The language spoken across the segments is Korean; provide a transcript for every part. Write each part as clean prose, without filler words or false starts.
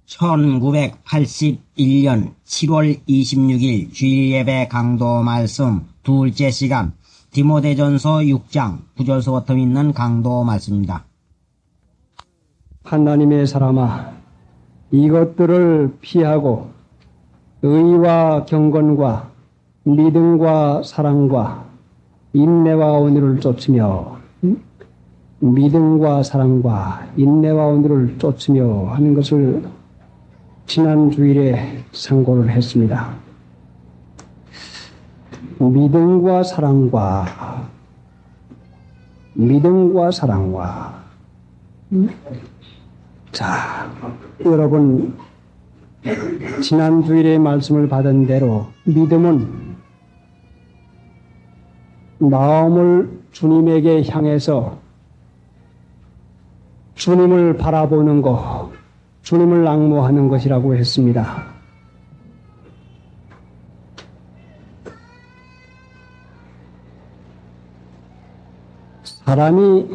1981년 7월 26일 주일예배 강도 말씀 둘째 시간 디모데전서 6장 9절서부터 있는 강도 말씀입니다. 하나님의 사람아, 이것들을 피하고 의와 경건과 믿음과 사랑과 인내와 온유를 쫓으며 믿음과 사랑과 인내와 온유를 쫓으며 하는 것을 지난 주일에 상고를 했습니다. 믿음과 사랑과 자, 여러분 지난 주일에 말씀을 받은 대로 믿음은 마음을 주님에게 향해서 주님을 바라보는 것, 주님을 앙모하는 것이라고 했습니다. 사람이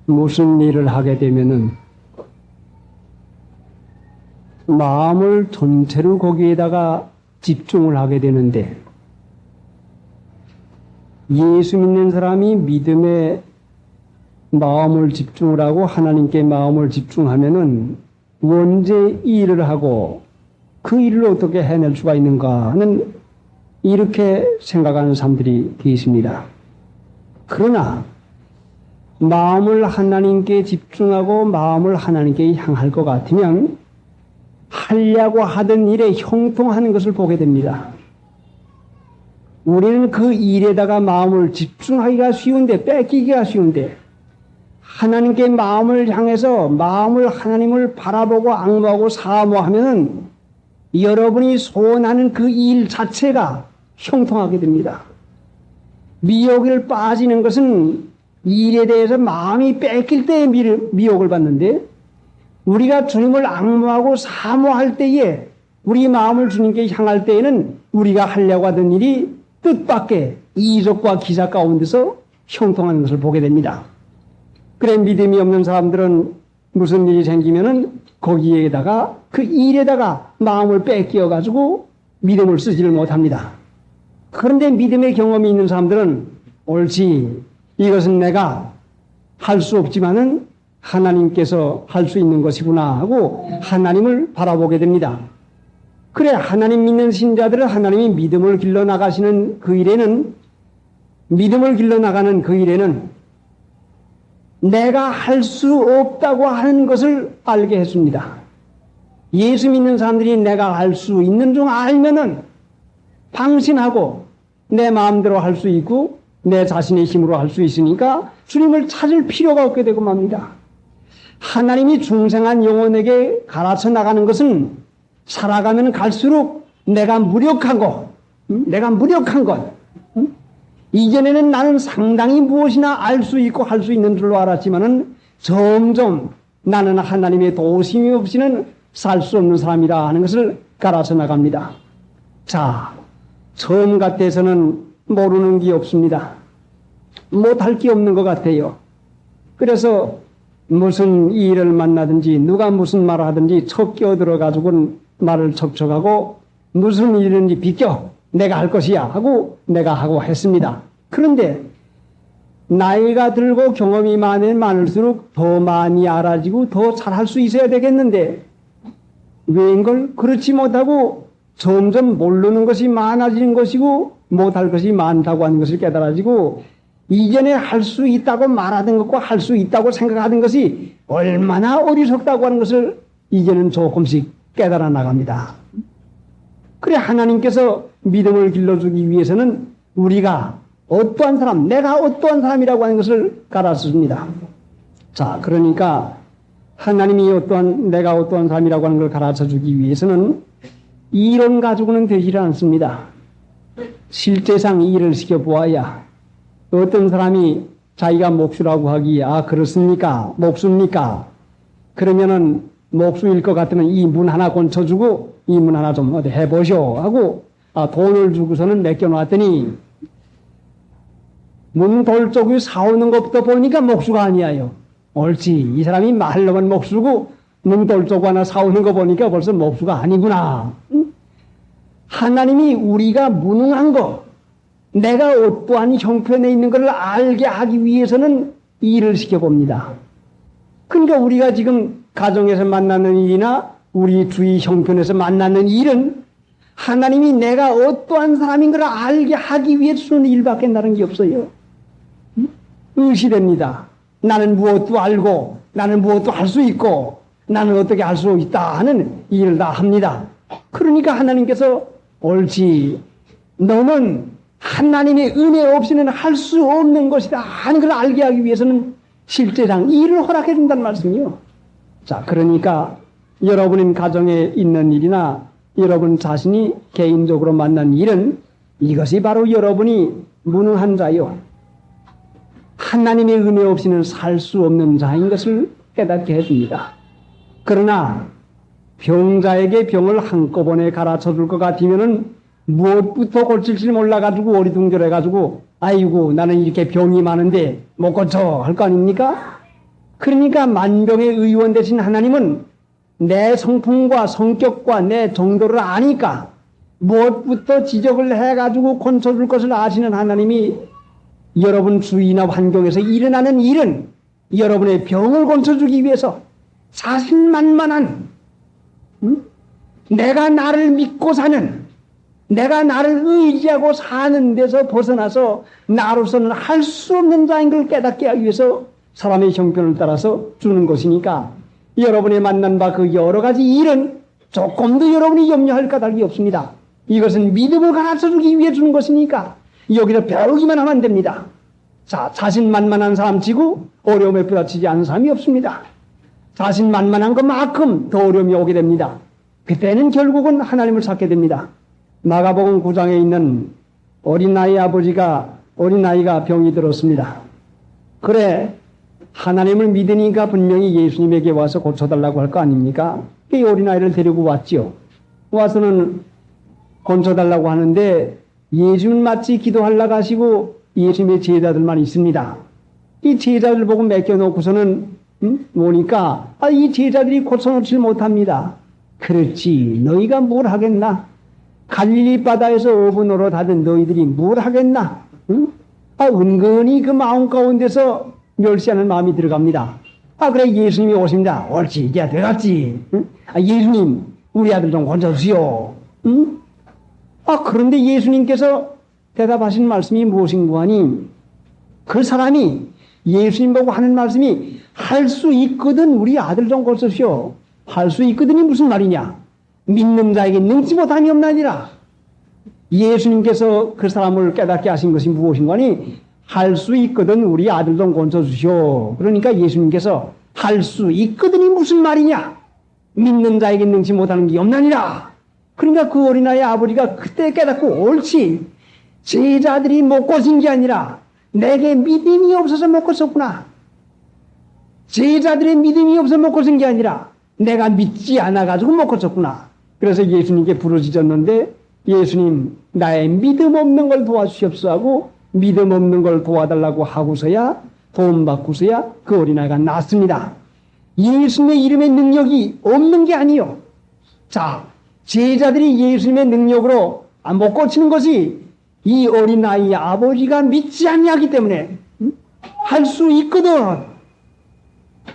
무슨 일을 하게 되면은 마음을 전체로 거기에다가 집중을 하게 되는데, 예수 믿는 사람이 믿음에 마음을 집중을 하고 하나님께 마음을 집중하면은 언제 이 일을 하고 그 일을 어떻게 해낼 수가 있는가 하는 이렇게 생각하는 사람들이 계십니다. 그러나 마음을 하나님께 집중하고 마음을 하나님께 향할 것 같으면 하려고 하던 일에 형통하는 것을 보게 됩니다. 우리는 그 일에다가 마음을 집중하기가 쉬운데, 뺏기기가 쉬운데, 하나님께 마음을 향해서 마음을 하나님을 바라보고 앙모하고 사모하면은 여러분이 소원하는 그 일 자체가 형통하게 됩니다. 미혹을 빠지는 것은 일에 대해서 마음이 뺏길 때에 미혹을 받는데, 우리가 주님을 앙모하고 사모할 때에 우리 마음을 주님께 향할 때에는 우리가 하려고 하던 일이 뜻밖의 이적과 기사 가운데서 형통하는 것을 보게 됩니다. 그래, 믿음이 없는 사람들은 무슨 일이 생기면은 거기에다가 그 일에다가 마음을 뺏겨 가지고 믿음을 쓰지를 못합니다. 그런데 믿음의 경험이 있는 사람들은 옳지, 이것은 내가 할 수 없지만은 하나님께서 할 수 있는 것이구나 하고 하나님을 바라보게 됩니다. 그래, 하나님 믿는 신자들은 하나님이 믿음을 길러 나가시는 그 일에는, 믿음을 길러 나가는 그 일에는 내가 할 수 없다고 하는 것을 알게 했습니다. 예수 믿는 사람들이 내가 할 수 있는 줄 알면은 방신하고 내 마음대로 할 수 있고 내 자신의 힘으로 할 수 있으니까 주님을 찾을 필요가 없게 되고 맙니다. 하나님이 중생한 영혼에게 가르쳐 나가는 것은 살아가면 갈수록 내가 무력한 것, 이전에는 나는 상당히 무엇이나 알 수 있고 할 수 있는 줄로 알았지만은 점점 나는 하나님의 도우심이 없이는 살 수 없는 사람이라 하는 것을 가르쳐 나갑니다. 자, 처음 같아서는 모르는 게 없습니다. 못할 게 없는 것 같아요. 그래서 무슨 일을 만나든지 누가 무슨 말을 하든지 척 끼어들어가지고는 말을 척척하고 무슨 일이든지 비껴 내가 할 것이야 하고 내가 하고 했습니다. 그런데 나이가 들고 경험이 많을수록 더 많이 알아지고 더 잘할 수 있어야 되겠는데 왜인걸 그렇지 못하고 점점 모르는 것이 많아지는 것이고 못할 것이 많다고 하는 것을 깨달아지고 이전에 할 수 있다고 말하던 것과 할 수 있다고 생각하던 것이 얼마나 어리석다고 하는 것을 이제는 조금씩 깨달아 나갑니다. 그래, 하나님께서 믿음을 길러주기 위해서는 우리가 어떠한 사람, 내가 어떠한 사람이라고 하는 것을 가르쳐줍니다. 자, 그러니까 하나님이 내가 어떠한 사람이라고 하는 걸 가르쳐주기 위해서는 이론 가지고는 되지 않습니다. 실제상 일을 시켜보아야 어떤 사람이 자기가 목수라고 하기에 그렇습니까? 목수입니까? 그러면은 목수일 것 같으면 이 문 하나 건쳐주고 이 문 하나 좀 어디 해보쇼 하고 돈을 주고서는 맡겨놨더니 문 돌쪽이 사오는 것부터 보니까 목수가 아니에요. 옳지, 이 사람이 말로만 목수고 능돌 하나 사오는 거 보니까 벌써 목수가 아니구나. 응? 하나님이 우리가 무능한 거, 내가 어떠한 형편에 있는 것을 알게 하기 위해서는 일을 시켜봅니다. 그러니까 우리가 지금 가정에서 만나는 일이나 우리 주위 형편에서 만나는 일은 하나님이 내가 어떠한 사람인 걸 알게 하기 위해서 쓰는 일밖에 다른 게 없어요. 의시됩니다. 나는 무엇도 알고 나는 무엇도 할 수 있고 나는 어떻게 할 수 있다 하는 일을 다 합니다. 그러니까 하나님께서 옳지, 너는 하나님의 은혜 없이는 할 수 없는 것이다 하는 걸 알게 하기 위해서는 실제상 일을 허락해 준다는 말씀이요. 자, 그러니까 여러분의 가정에 있는 일이나 여러분 자신이 개인적으로 만난 일은 이것이 바로 여러분이 무능한 자요, 하나님의 은혜 없이는 살 수 없는 자인 것을 깨닫게 해줍니다. 그러나 병자에게 병을 한꺼번에 가르쳐 줄 것 같으면은 무엇부터 고칠지 몰라가지고 어리둥절해가지고 아이고 나는 이렇게 병이 많은데 못 고쳐 할 거 아닙니까? 그러니까 만병의 의원 되신 하나님은 내 성품과 성격과 내 정도를 아니까 무엇부터 지적을 해가지고 고쳐줄 것을 아시는 하나님이 여러분 주위나 환경에서 일어나는 일은 여러분의 병을 고쳐주기 위해서 자신만만한, 내가 나를 믿고 사는, 내가 나를 의지하고 사는 데서 벗어나서 나로서는 할 수 없는 자인 걸 깨닫게 하기 위해서 사람의 형편을 따라서 주는 것이니까 여러분이 만난 바 그 여러 가지 일은 조금도 여러분이 염려할 까닭이 없습니다. 이것은 믿음을 가르쳐주기 위해 주는 것이니까 여기서 배우기만 하면 됩니다. 자, 자신만만한 사람 치고 어려움에 부딪히지 않은 사람이 없습니다. 자신만만한 것만큼 더 어려움이 오게 됩니다. 그때는 결국은 하나님을 찾게 됩니다. 마가복음 9장에 있는 어린아이 어린아이가 병이 들었습니다. 그래, 하나님을 믿으니까 분명히 예수님에게 와서 고쳐달라고 할 거 아닙니까? 이 어린아이를 데리고 왔죠. 와서는 고쳐달라고 하는데 예수님 마치 기도하려고 하시고 예수님의 제자들만 있습니다. 이 제자들 보고 맡겨놓고서는 보니까 이 제자들이 고쳐놓지 못합니다. 그렇지, 너희가 뭘 하겠나? 갈릴리 바다에서 어부 노릇하던 너희들이 뭘 하겠나? 응? 은근히 그 마음 가운데서 멸시하는 마음이 들어갑니다. 그래, 예수님이 오십니다. 옳지, 이제 돼갔지. 응? 예수님, 우리 아들 좀 고쳐주시오. 응? 그런데 예수님께서 대답하신 말씀이 무엇인가 하니, 그 사람이 예수님 보고 하는 말씀이 할 수 있거든 우리 아들 좀 고쳐주시오. 할 수 있거든이 무슨 말이냐? 믿는 자에게 능치 못함이 없나니라. 예수님께서 그 사람을 깨닫게 하신 것이 무엇인가 하니, 할 수 있거든 우리 아들 좀 고쳐주시오. 그러니까 예수님께서 할 수 있거든이 무슨 말이냐? 믿는 자에게 능치 못하는 게 없나니라. 그러니까 그 어린아이의 아버지가 그때 깨닫고 옳지, 제자들이 못 고친 게 아니라 내게 믿음이 없어서 못 고쳤구나. 제자들의 믿음이 없어서 못 고친 게 아니라 내가 믿지 않아가지고 못 고쳤구나. 그래서 예수님께 부르짖었는데 예수님, 나의 믿음 없는 걸 도와주시옵소 하고 믿음 없는 걸 도와달라고 하고서야 도움 받고서야 그 어린아이가 낫습니다. 예수님의 이름의 능력이 없는 게 아니요. 자, 제자들이 예수님의 능력으로 못 고치는 것이 이 어린아이의 아버지가 믿지 아니하기 때문에 할 수 있거든.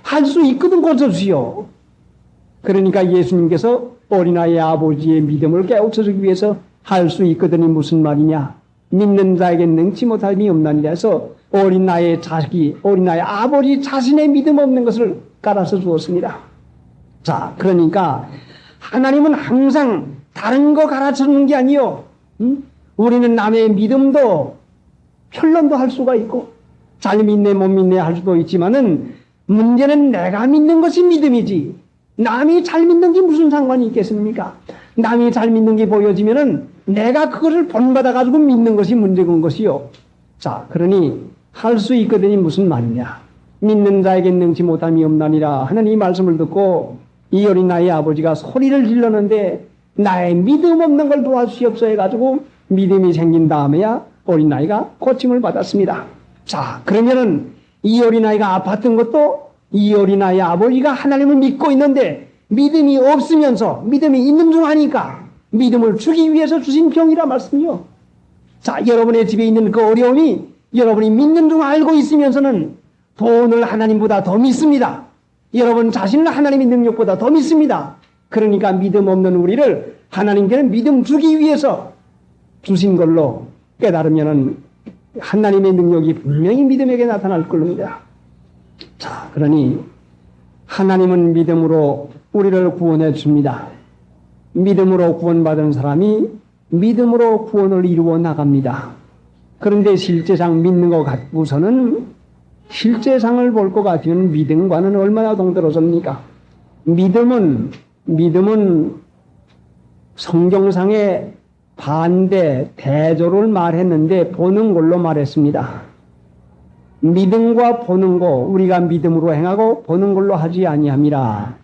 할 수 있거든 고쳐주시오. 그러니까 예수님께서 어린아이의 아버지의 믿음을 깨우쳐주기 위해서 할 수 있거든이 무슨 말이냐? 믿는 자에게 능치 못함이 없나니라 해서 어린아이의 아버지 자신의 믿음 없는 것을 깔아서 주었습니다. 자, 그러니까 하나님은 항상 다른 거 가르쳐 주는 게 아니요. 우리는 남의 믿음도 편론도 할 수가 있고 잘 믿네 못 믿네 할 수도 있지만은 문제는 내가 믿는 것이 믿음이지 남이 잘 믿는 게 무슨 상관이 있겠습니까? 남이 잘 믿는 게 보여지면은 내가 그것을 본받아 가지고 믿는 것이 문제인 것이요. 자, 그러니 할 수 있거든이 무슨 말이냐? 믿는 자에게 능치 못함이 없나니라 하는 이 말씀을 듣고 이 어린아이의 아버지가 소리를 질렀는데 나의 믿음 없는 걸 도와주시옵소서 해가지고 믿음이 생긴 다음에야 어린아이가 고침을 받았습니다. 자, 그러면은 이 어린아이가 아팠던 것도 이 어린아이 아버지가 하나님을 믿고 있는데 믿음이 없으면서 믿음이 있는 중 하니까 믿음을 주기 위해서 주신 병이라 말씀이요. 자, 여러분의 집에 있는 그 어려움이 여러분이 믿는 중 알고 있으면서는 돈을 하나님보다 더 믿습니다. 여러분 자신을 하나님의 능력보다 더 믿습니다. 그러니까 믿음 없는 우리를 하나님께는 믿음 주기 위해서 주신 걸로 깨달으면은 하나님의 능력이 분명히 믿음에게 나타날 겁니다. 자, 그러니 하나님은 믿음으로 우리를 구원해 줍니다. 믿음으로 구원받은 사람이 믿음으로 구원을 이루어 나갑니다. 그런데 실제상 믿는 것 같고서는 실제상을 볼 것 같으면 믿음과는 얼마나 동떨어집니까? 믿음은 성경상의 반대, 대조를 말했는데 보는 걸로 말했습니다. 믿음과 보는 거 우리가 믿음으로 행하고 보는 걸로 하지 아니함이라.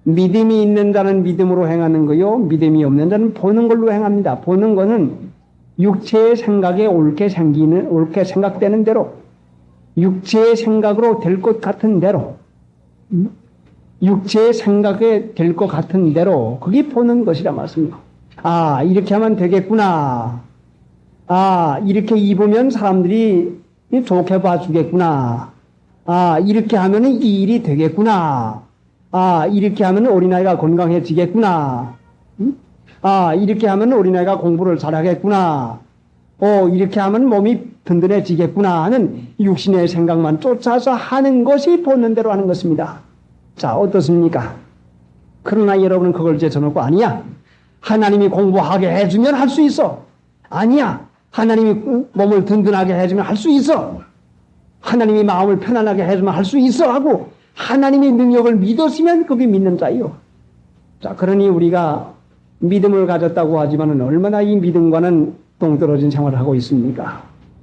믿음이 있는 자는 믿음으로 행하는 거요, 믿음이 없는 자는 보는 걸로 행합니다. 보는 거는 육체의 생각에 옳게 생각되는 대로, 육체의 생각으로 될 것 같은 대로, 육체의 생각에 될 것 같은 대로 그게 보는 것이라 말씀이요. 아, 이렇게 하면 되겠구나. 아, 이렇게 입으면 사람들이 좋게 봐주겠구나. 아, 이렇게 하면 이 일이 되겠구나. 아, 이렇게 하면 어린아이가 건강해지겠구나. 아, 이렇게 하면 어린아이가 공부를 잘하겠구나. 이렇게 하면 몸이 든든해지겠구나 하는 육신의 생각만 쫓아서 하는 것이 보는 대로 하는 것입니다. 자, 어떻습니까? 그러나 여러분은 그걸 제쳐놓고 아니야. 하나님이 공부하게 해주면 할 수 있어. 아니야. 하나님이 몸을 든든하게 해주면 할 수 있어. 하나님이 마음을 편안하게 해주면 할 수 있어 하고 하나님의 능력을 믿었으면 그게 믿는 자요. 자, 그러니 우리가 믿음을 가졌다고 하지만은 얼마나 이 믿음과는 동떨어진 생활을 하고 있습니까?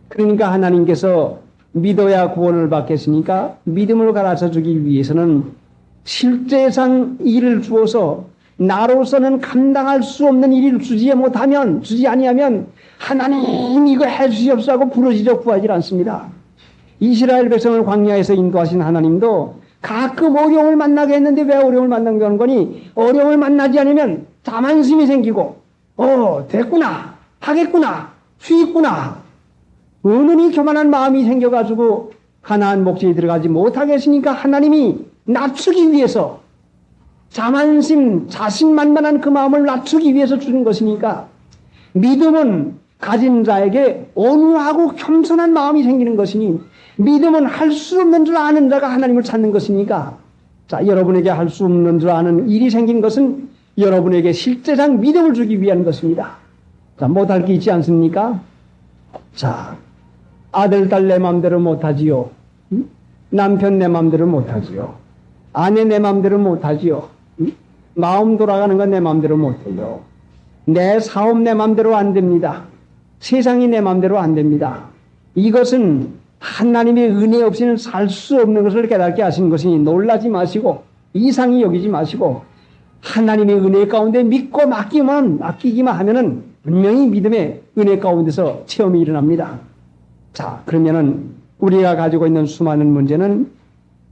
그러니까 하나님께서 믿어야 구원을 받겠으니까 믿음을 가르쳐 주기 위해서는 실제상 일을 주어서 나로서는 감당할 수 없는 일을 주지 아니하면 하나님 이거 해주시옵소서 하고 부르짖어 구하지 않습니다. 이스라엘 백성을 광야에서 인도하신 하나님도 가끔 어려움을 만나게 했는데 왜 어려움을 만나게 하는 거니? 어려움을 만나지 않으면 자만심이 생기고 됐구나, 하겠구나, 수있구나 은은히 교만한 마음이 생겨가지고 가나안 목지에 들어가지 못하게 했으니까 하나님이 낮추기 위해서 자만심, 자신만만한 그 마음을 낮추기 위해서 주는 것이니까 믿음은 가진 자에게 온유하고 겸손한 마음이 생기는 것이니 믿음은 할 수 없는 줄 아는 자가 하나님을 찾는 것이니까 자, 여러분에게 할 수 없는 줄 아는 일이 생긴 것은 여러분에게 실제상 믿음을 주기 위한 것입니다. 자, 못할 게 있지 않습니까? 자, 아들, 딸 내 마음대로 못하지요. 남편 내 마음대로 못하지요. 아내 내 마음대로 못하지요. 마음 돌아가는 건 내 마음대로 못해요. 내 사업 내 마음대로 안 됩니다. 세상이 내 마음대로 안 됩니다. 이것은 하나님의 은혜 없이는 살 수 없는 것을 깨닫게 하시는 것이니 놀라지 마시고 이상히 여기지 마시고 하나님의 은혜 가운데 믿고 맡기기만 하면은 분명히 믿음의 은혜 가운데서 체험이 일어납니다. 자, 그러면은 우리가 가지고 있는 수많은 문제는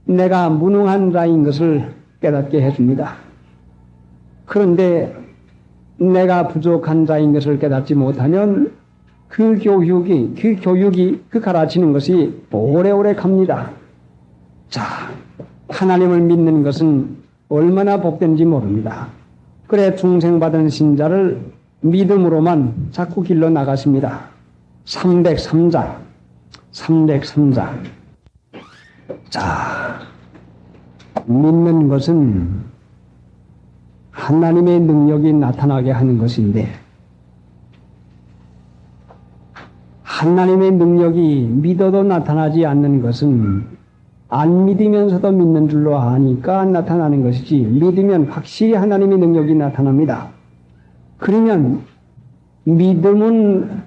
내가 무능한 자인 것을 깨닫게 해줍니다. 그런데 내가 부족한 자인 것을 깨닫지 못하면 그 교육이 그 가르치는 것이 오래오래 갑니다. 자, 하나님을 믿는 것은 얼마나 복된지 모릅니다. 그래 중생받은 신자를 믿음으로만 자꾸 길러 나가십니다. 303자. 자, 믿는 것은 하나님의 능력이 나타나게 하는 것인데 하나님의 능력이 믿어도 나타나지 않는 것은 안 믿으면서도 믿는 줄로 아니까 나타나는 것이지 믿으면 확실히 하나님의 능력이 나타납니다. 그러면 믿음은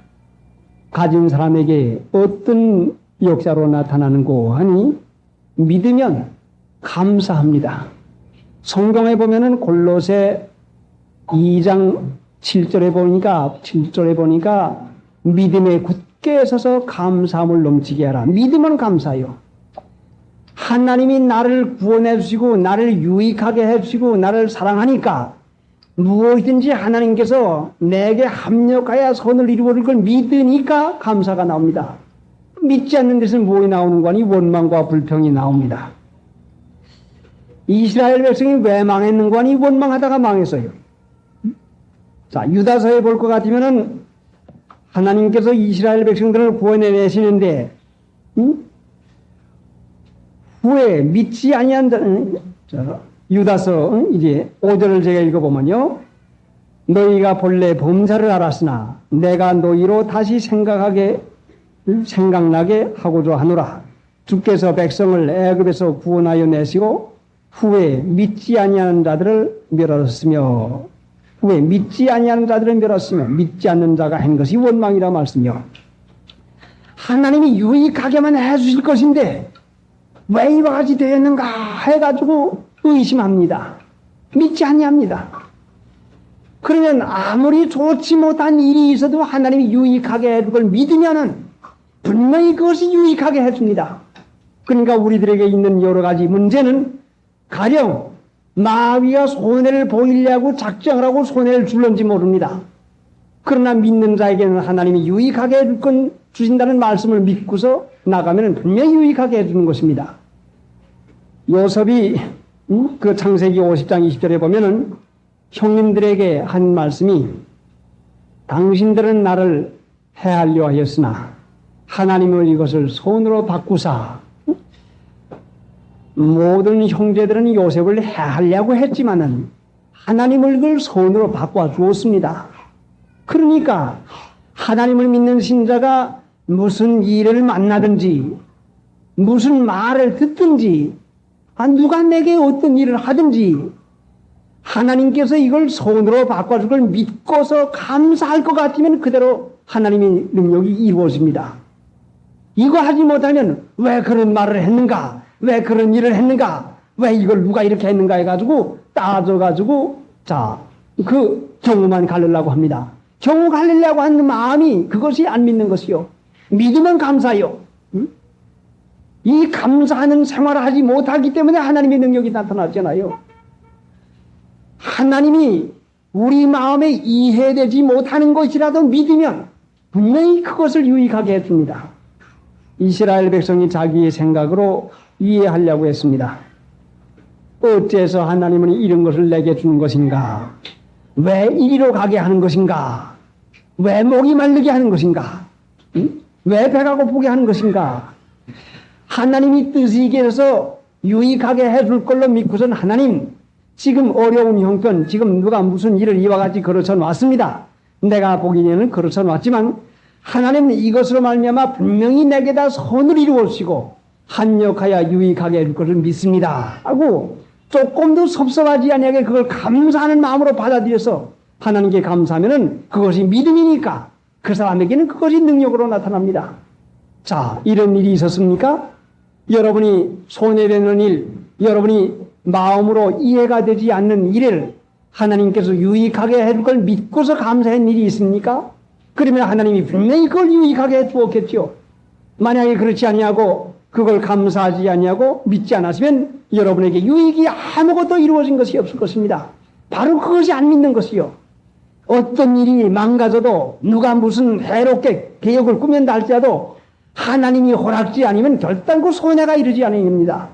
가진 사람에게 어떤 역사로 나타나는고 하니 믿으면 감사합니다. 성경에 보면은 골로새 2장 7절에 보니까 믿음에 굳게 서서 감사함을 넘치게 하라. 믿음은 감사요. 하나님이 나를 구원해 주시고 나를 유익하게 해 주시고 나를 사랑하니까 무엇이든지 하나님께서 내게 합력하여 선을 이루어 줄 걸 믿으니까 감사가 나옵니다. 믿지 않는 데서 무엇이 나오는 거니? 원망과 불평이 나옵니다. 이스라엘 백성이 왜 망했는 거니? 원망하다가 망했어요. 자, 유다서에 볼 것 같으면은 하나님께서 이스라엘 백성들을 구원해 내시는데 후에 믿지 아니한 유다서 이제 5절을 제가 읽어보면요. 너희가 본래 범사를 알았으나 내가 너희로 다시 생각나게 하고자 하노라. 주께서 백성을 애굽에서 구원하여 내시고 후에 믿지 아니하는 자들을 멸하셨으며 후에 믿지 아니하는 자들을 멸하셨으며 믿지 않는 자가 한 것이 원망이라 말씀이요. 하나님이 유익하게만 해주실 것인데 왜 이와 같이 되었는가 해가지고 의심합니다. 믿지 아니합니다. 그러면 아무리 좋지 못한 일이 있어도 하나님이 유익하게 해줄 걸 믿으면은 분명히 그것이 유익하게 해줍니다. 그러니까 우리들에게 있는 여러 가지 문제는 가령 마귀가 손해를 보이려고 작정을 하고 손해를 줄는지 모릅니다. 그러나 믿는 자에게는 하나님이 유익하게 해줄 건 주신다는 말씀을 믿고서 나가면 분명히 유익하게 해주는 것입니다. 요셉이 그 창세기 50장 20절에 보면은 형님들에게 한 말씀이 당신들은 나를 해하려 하였으나 하나님을 이것을 손으로 바꾸사. 모든 형제들은 요셉을 해하려고 했지만은 하나님을 그걸 손으로 바꿔 주었습니다. 그러니까 하나님을 믿는 신자가 무슨 일을 만나든지 무슨 말을 듣든지 누가 내게 어떤 일을 하든지 하나님께서 이걸 손으로 바꿔줄 걸 믿고서 감사할 것 같으면 그대로 하나님의 능력이 이루어집니다. 이거 하지 못하면 왜 그런 말을 했는가? 왜 그런 일을 했는가? 왜 이걸 누가 이렇게 했는가 해가지고 따져가지고 그 경우만 갈르려고 합니다. 경우 갈리려고 하는 마음이 그것이 안 믿는 것이요. 믿으면 감사요. 이 감사하는 생활을 하지 못하기 때문에 하나님의 능력이 나타났잖아요. 하나님이 우리 마음에 이해되지 못하는 것이라도 믿으면 분명히 그것을 유익하게 해줍니다. 이스라엘 백성이 자기의 생각으로 이해하려고 했습니다. 어째서 하나님은 이런 것을 내게 주는 것인가? 왜 이리로 가게 하는 것인가? 왜 목이 마르게 하는 것인가? 왜 배가 고프게 하는 것인가? 하나님이 뜻이 이겨서 유익하게 해줄 걸로 믿고선 하나님 지금 어려운 형편 지금 누가 무슨 일을 이와 같이 걸어쳐 놨습니다. 내가 보기에는 걸어쳐 놨지만 하나님은 이것으로 말미암아 분명히 내게다 선을 이루어주시고 합력하여 유익하게 해줄 것을 믿습니다 하고 조금도 섭섭하지 아니하게 그걸 감사하는 마음으로 받아들여서 하나님께 감사하면은 그것이 믿음이니까 그 사람에게는 그것이 능력으로 나타납니다. 자, 이런 일이 있었습니까? 여러분이 손해되는 일, 여러분이 마음으로 이해가 되지 않는 일을 하나님께서 유익하게 해줄 걸 믿고서 감사한 일이 있습니까? 그러면 하나님이 분명히 그걸 유익하게 해주었겠죠. 만약에 그렇지 아니하고 그걸 감사하지 아니하고 믿지 않았으면 여러분에게 유익이 아무것도 이루어진 것이 없을 것입니다. 바로 그것이 안 믿는 것이요. 어떤 일이 망가져도 누가 무슨 해롭게 계획을 꾸민다 할지라도 하나님이 허락지 아니면 결단코 손해가 이르지 않습니다.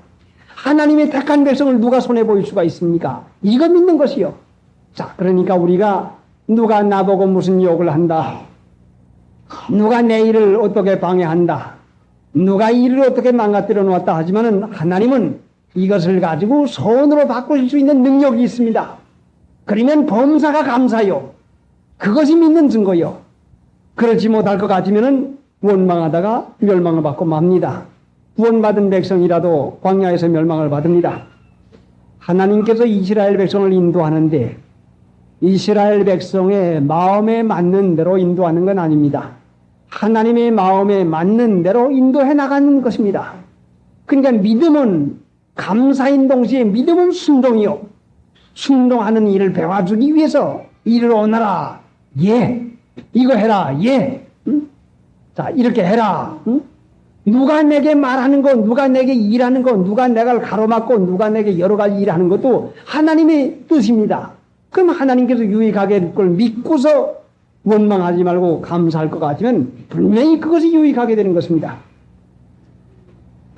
하나님의 택한 백성을 누가 손해보일 수가 있습니까? 이거 믿는 것이요. 자, 그러니까 우리가 누가 나보고 무슨 욕을 한다. 누가 내 일을 어떻게 방해한다. 누가 일을 어떻게 망가뜨려 놓았다 하지만은 하나님은 이것을 가지고 손으로 바꾸실 수 있는 능력이 있습니다. 그러면 범사가 감사요. 그것이 믿는 증거요. 그렇지 못할 것 같으면은 원망하다가 멸망을 받고 맙니다. 구원받은 백성이라도 광야에서 멸망을 받습니다. 하나님께서 이스라엘 백성을 인도하는데 이스라엘 백성의 마음에 맞는 대로 인도하는 건 아닙니다. 하나님의 마음에 맞는 대로 인도해 나가는 것입니다. 그러니까 믿음은 감사인 동시에 믿음은 순종이요. 순종하는 일을 배워주기 위해서 이를 오너라. 예. 이거 해라. 예. 자, 이렇게 해라. 누가 내게 말하는 것, 누가 내게 일하는 것, 누가 내가 가로막고 누가 내게 여러 가지 일하는 것도 하나님의 뜻입니다. 그럼 하나님께서 유익하게 될 걸 믿고서 원망하지 말고 감사할 것 같으면 분명히 그것이 유익하게 되는 것입니다.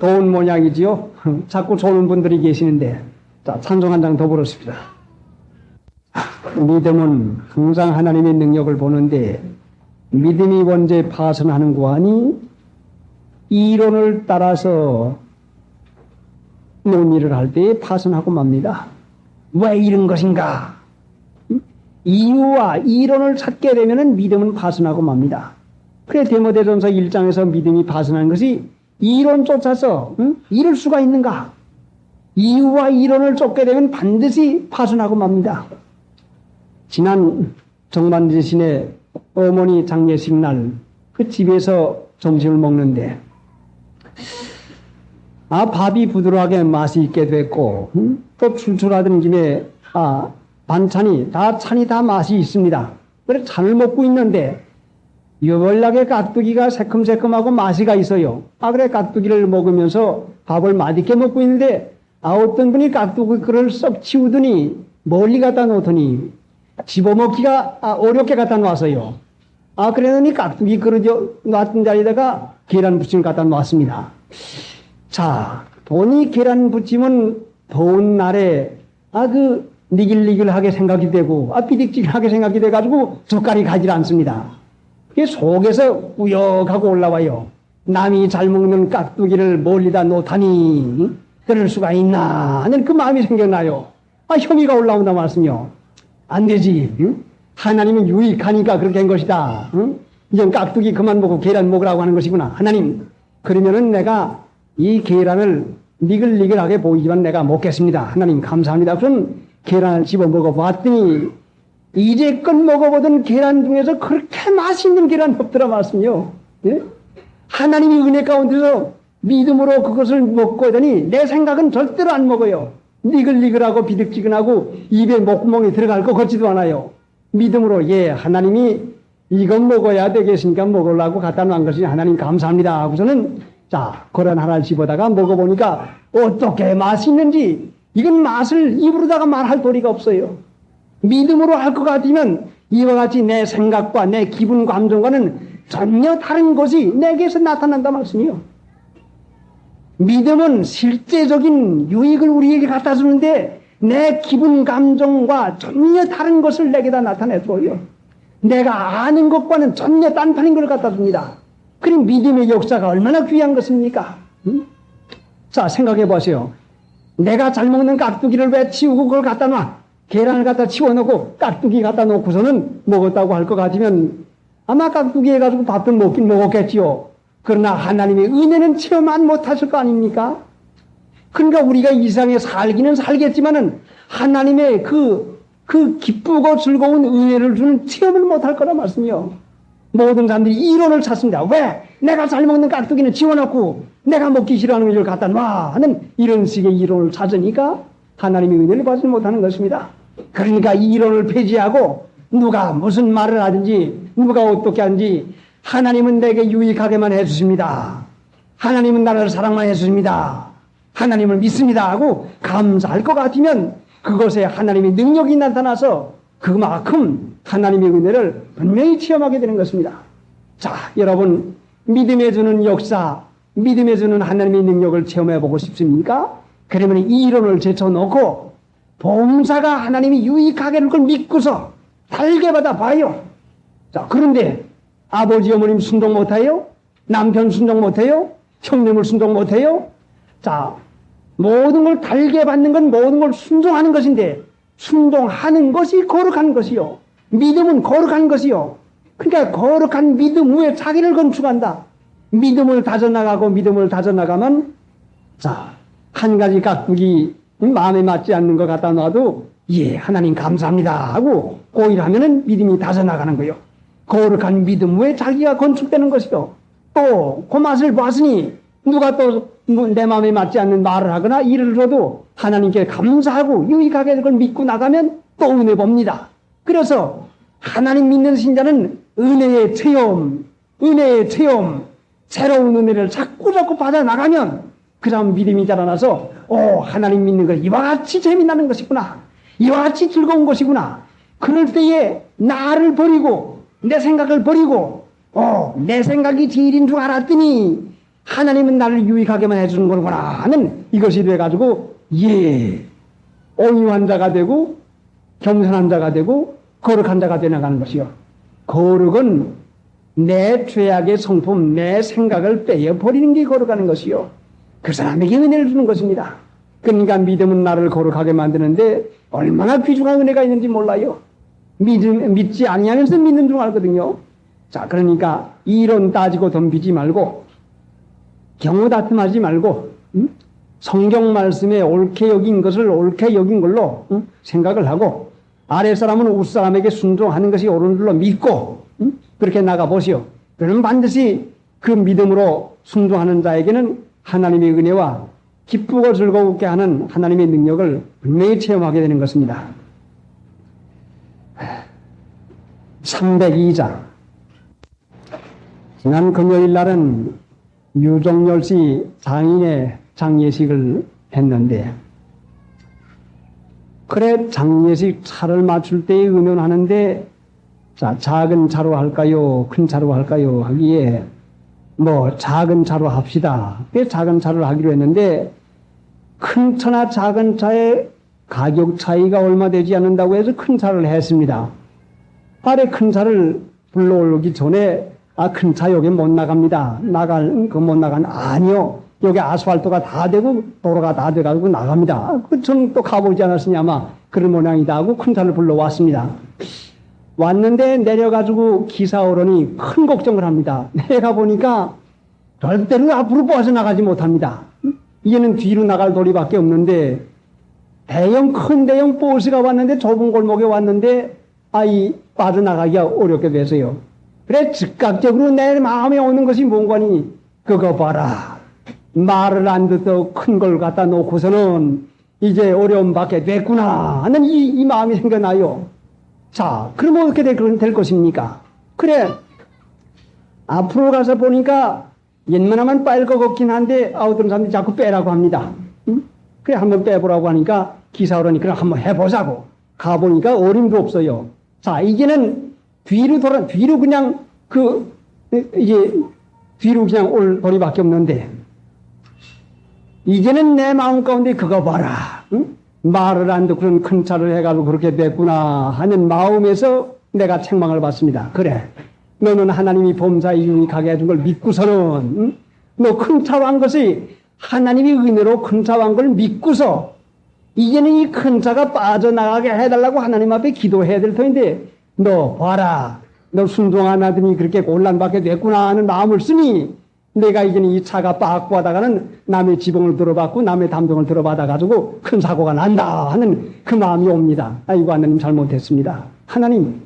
좋은 모양이지요. 자꾸 좋은 분들이 계시는데, 자, 찬송 한 장 더 부르십시다. 믿음은 항상 하나님의 능력을 보는데 믿음이 먼저 파선하는고 하니 이론을 따라서 논의를 할 때 파선하고 맙니다. 왜 이런 것인가? 이유와 이론을 찾게 되면 믿음은 파선하고 맙니다. 그래 디모데전서 1장에서 믿음이 파선하는 것이 이론 쫓아서 이럴 수가 있는가? 이유와 이론을 쫓게 되면 반드시 파선하고 맙니다. 지난 정반지신의 어머니 장례식 날 그 집에서 점심을 먹는데 밥이 부드러하게 맛이 있게 됐고 또 출출하던 김에 반찬이 다 맛이 있습니다. 그래서 찬을 먹고 있는데 유별나게 깍두기가 새콤새콤하고 맛이가 있어요. 그래 깍두기를 먹으면서 밥을 맛있게 먹고 있는데 어떤 분이 깍두기 그릇을 썩 치우더니 멀리 갖다 놓더니 집어먹기가 어렵게 갖다 놨어요. 그러더니 깍두기 그릇 놨던 자리에다가 계란 부침을 갖다 놨습니다. 자, 보니 계란 부침은 더운 날에 그 니글니글하게 생각이 되고 비득지근하게 생각이 돼가지고 젓갈이 가지 않습니다. 그게 속에서 꾸역하고 올라와요. 남이 잘 먹는 깍두기를 멀리다 놓다니 그럴 수가 있나 하는 그 마음이 생겨나요. 혐의가 올라온다 말씀이요. 안 되지. 하나님은 유익하니까 그렇게 한 것이다. 이제 깍두기 그만 먹고 계란 먹으라고 하는 것이구나. 하나님, 그러면은 내가 이 계란을 니글니글하게 보이지만 내가 먹겠습니다. 하나님 감사합니다. 그럼 계란을 집어 먹어봤더니 이제껏 먹어보던 계란 중에서 그렇게 맛있는 계란 없더라 말씀이요. 예? 하나님이 은혜 가운데서 믿음으로 그것을 먹고 하더니 내 생각은 절대로 안 먹어요. 니글니글하고 비득지근하고 입에 목구멍에 들어갈 것 같지도 않아요. 믿음으로 하나님이 이건 먹어야 되겠으니까 먹으려고 갖다 놓은 것이 하나님 감사합니다 하고서는 그런 하나를 집어다가 먹어보니까 어떻게 맛있는지 이건 맛을 입으로다가 말할 도리가 없어요. 믿음으로 할 것 같으면 이와 같이 내 생각과 내 기분 감정과는 전혀 다른 것이 내게서 나타난다 말씀이요. 믿음은 실제적인 유익을 우리에게 갖다 주는데 내 기분 감정과 전혀 다른 것을 내게다 나타내줘요. 내가 아는 것과는 전혀 딴판인 걸 갖다 줍니다. 그럼 믿음의 역사가 얼마나 귀한 것입니까? 자, 생각해 보세요. 내가 잘 먹는 깍두기를 왜 치우고 그걸 갖다 놔? 계란을 갖다 치워놓고 깍두기 갖다 놓고서는 먹었다고 할 것 같으면 아마 깍두기 해가지고 밥도 먹긴 먹었겠지요. 그러나 하나님의 은혜는 체험 안 못하실 거 아닙니까? 그러니까 우리가 이 세상에 살기는 살겠지만은 하나님의 그 기쁘고 즐거운 은혜를 주는 체험을 못할 거라 말씀이요. 모든 사람들이 이론을 찾습니다. 왜? 내가 잘 먹는 깍두기는 지워놓고 내가 먹기 싫어하는 걸 갖다 놔 하는 이런 식의 이론을 찾으니까 하나님의 은혜를 받지 못하는 것입니다. 그러니까 이 이론을 폐지하고 누가 무슨 말을 하든지 누가 어떻게 하든지 하나님은 내게 유익하게만 해주십니다. 하나님은 나를 사랑만 해주십니다. 하나님을 믿습니다 하고 감사할 것 같으면 그것에 하나님의 능력이 나타나서 그만큼 하나님의 은혜를 분명히 체험하게 되는 것입니다. 자, 여러분 믿음에 주는 역사, 믿음에 주는 하나님의 능력을 체험해 보고 싶습니까? 그러면 이 이론을 제쳐놓고 봉사가 하나님이 유익하게 될 걸 믿고서 달게 받아 봐요. 자, 그런데 아버지 어머님 순종 못해요? 남편 순종 못해요? 형님을 순종 못해요? 자, 모든 걸 달게 받는 건 모든 걸 순종하는 것인데 순종하는 것이 거룩한 것이요. 믿음은 거룩한 것이요. 그러니까 거룩한 믿음 위에 자기를 건축한다. 믿음을 다져나가고 믿음을 다져나가면 자, 한 가지 깍두기 마음에 맞지 않는 것 갖다 놔도 하나님 감사합니다 하고 고일하면은 믿음이 다져나가는 거요. 거룩한 믿음 위에 자기가 건축되는 것이요. 또 그 맛을 봤으니 누가 또 내 마음에 맞지 않는 말을 하거나 일을 줘도 하나님께 감사하고 유익하게 될 걸 믿고 나가면 또 은혜 봅니다. 그래서 하나님 믿는 신자는 은혜의 체험, 새로운 은혜를 자꾸 받아 나가면 그 다음 믿음이 자라나서 하나님 믿는 거 이와 같이 재미나는 것이구나. 이와 같이 즐거운 것이구나. 그럴 때에 나를 버리고 내 생각을 버리고 내 생각이 제일인 줄 알았더니 하나님은 나를 유익하게만 해주는 거구나 하는 이것이 돼가지고 온유한 자가 되고 겸손한 자가 되고 거룩한 자가 되어나가는 것이요. 거룩은 내 죄악의 성품, 내 생각을 빼어버리는 게 거룩하는 것이요. 그 사람에게 은혜를 주는 것입니다. 그러니까 믿음은 나를 거룩하게 만드는데 얼마나 귀중한 은혜가 있는지 몰라요. 믿지 아니하면서 믿는 줄 알거든요. 자, 그러니까 이론 따지고 덤비지 말고 경우 다툼하지 말고 성경 말씀에 옳게 여긴 것을 옳게 여긴 걸로 생각을 하고 아랫사람은 윗사람에게 순종하는 것이 옳은 줄로 믿고 그렇게 나가보시오. 그러면 반드시 그 믿음으로 순종하는 자에게는 하나님의 은혜와 기쁘고 즐거우게 하는 하나님의 능력을 분명히 체험하게 되는 것입니다. 302장. 지난 금요일 날은 유종열 씨 장인의 장례식을 했는데, 그래, 장례식 차를 맞출 때 의논하는데, 자, 작은 차로 할까요? 큰 차로 할까요? 하기에, 작은 차로 합시다. 그래서 작은 차를 하기로 했는데, 큰 차나 작은 차의 가격 차이가 얼마 되지 않는다고 해서 큰 차를 했습니다. 아래 큰 차를 불러오기 전에, 큰 차 여기 못 나갑니다. 못 나간, 아니요. 여기 아스팔트가 다 되고, 도로가 다 돼가지고 나갑니다. 전 또 가보지 않았으니 아마 그런 모양이다 하고 큰 차를 불러왔습니다. 왔는데 내려가지고 기사 어른이 큰 걱정을 합니다. 내가 보니까 절대로 앞으로 빠져나가지 못합니다. 얘는 뒤로 나갈 도리밖에 없는데, 큰 대형 버스가 왔는데 좁은 골목에 왔는데, 빠져나가기가 어렵게 돼서요. 그래, 즉각적으로 내 마음에 오는 것이 뭔가니, 그거 봐라. 말을 안 듣고 큰 걸 갖다 놓고서는 이제 어려움 받게 됐구나 하는 이 마음이 생겨나요. 자, 그러면 어떻게 될 것입니까? 그래, 앞으로 가서 보니까 웬만하면 빨 것 같긴 한데 어떤 사람들이 자꾸 빼라고 합니다. 그래, 한번 빼보라고 하니까 기사 어른이 그럼 한번 해보자고 가보니까 어림도 없어요. 자, 이제는 뒤로 그냥 뒤로 그냥 올 도리밖에 없는데, 이제는 내 마음 가운데 그거 봐라. 말을 안 듣고 그런 큰 차를 해가지고 그렇게 됐구나 하는 마음에서 내가 책망을 받습니다. 그래, 너는 하나님이 범사에 유익하게 해준 걸 믿고서는 너 큰 차로 한 것이 하나님이 은혜로 큰 차로 한 걸 믿고서 이제는 이 큰 차가 빠져나가게 해달라고 하나님 앞에 기도해야 될 터인데, 너 봐라, 너 순종 안 하더니 그렇게 곤란받게 됐구나 하는 마음을 쓰니 내가 이제는 이 차가 빠꾸 하다가는 남의 지붕을 들어받고 남의 담동을 들어받아가지고 큰 사고가 난다 하는 그 마음이 옵니다. 아이고, 하나님 잘못했습니다. 하나님,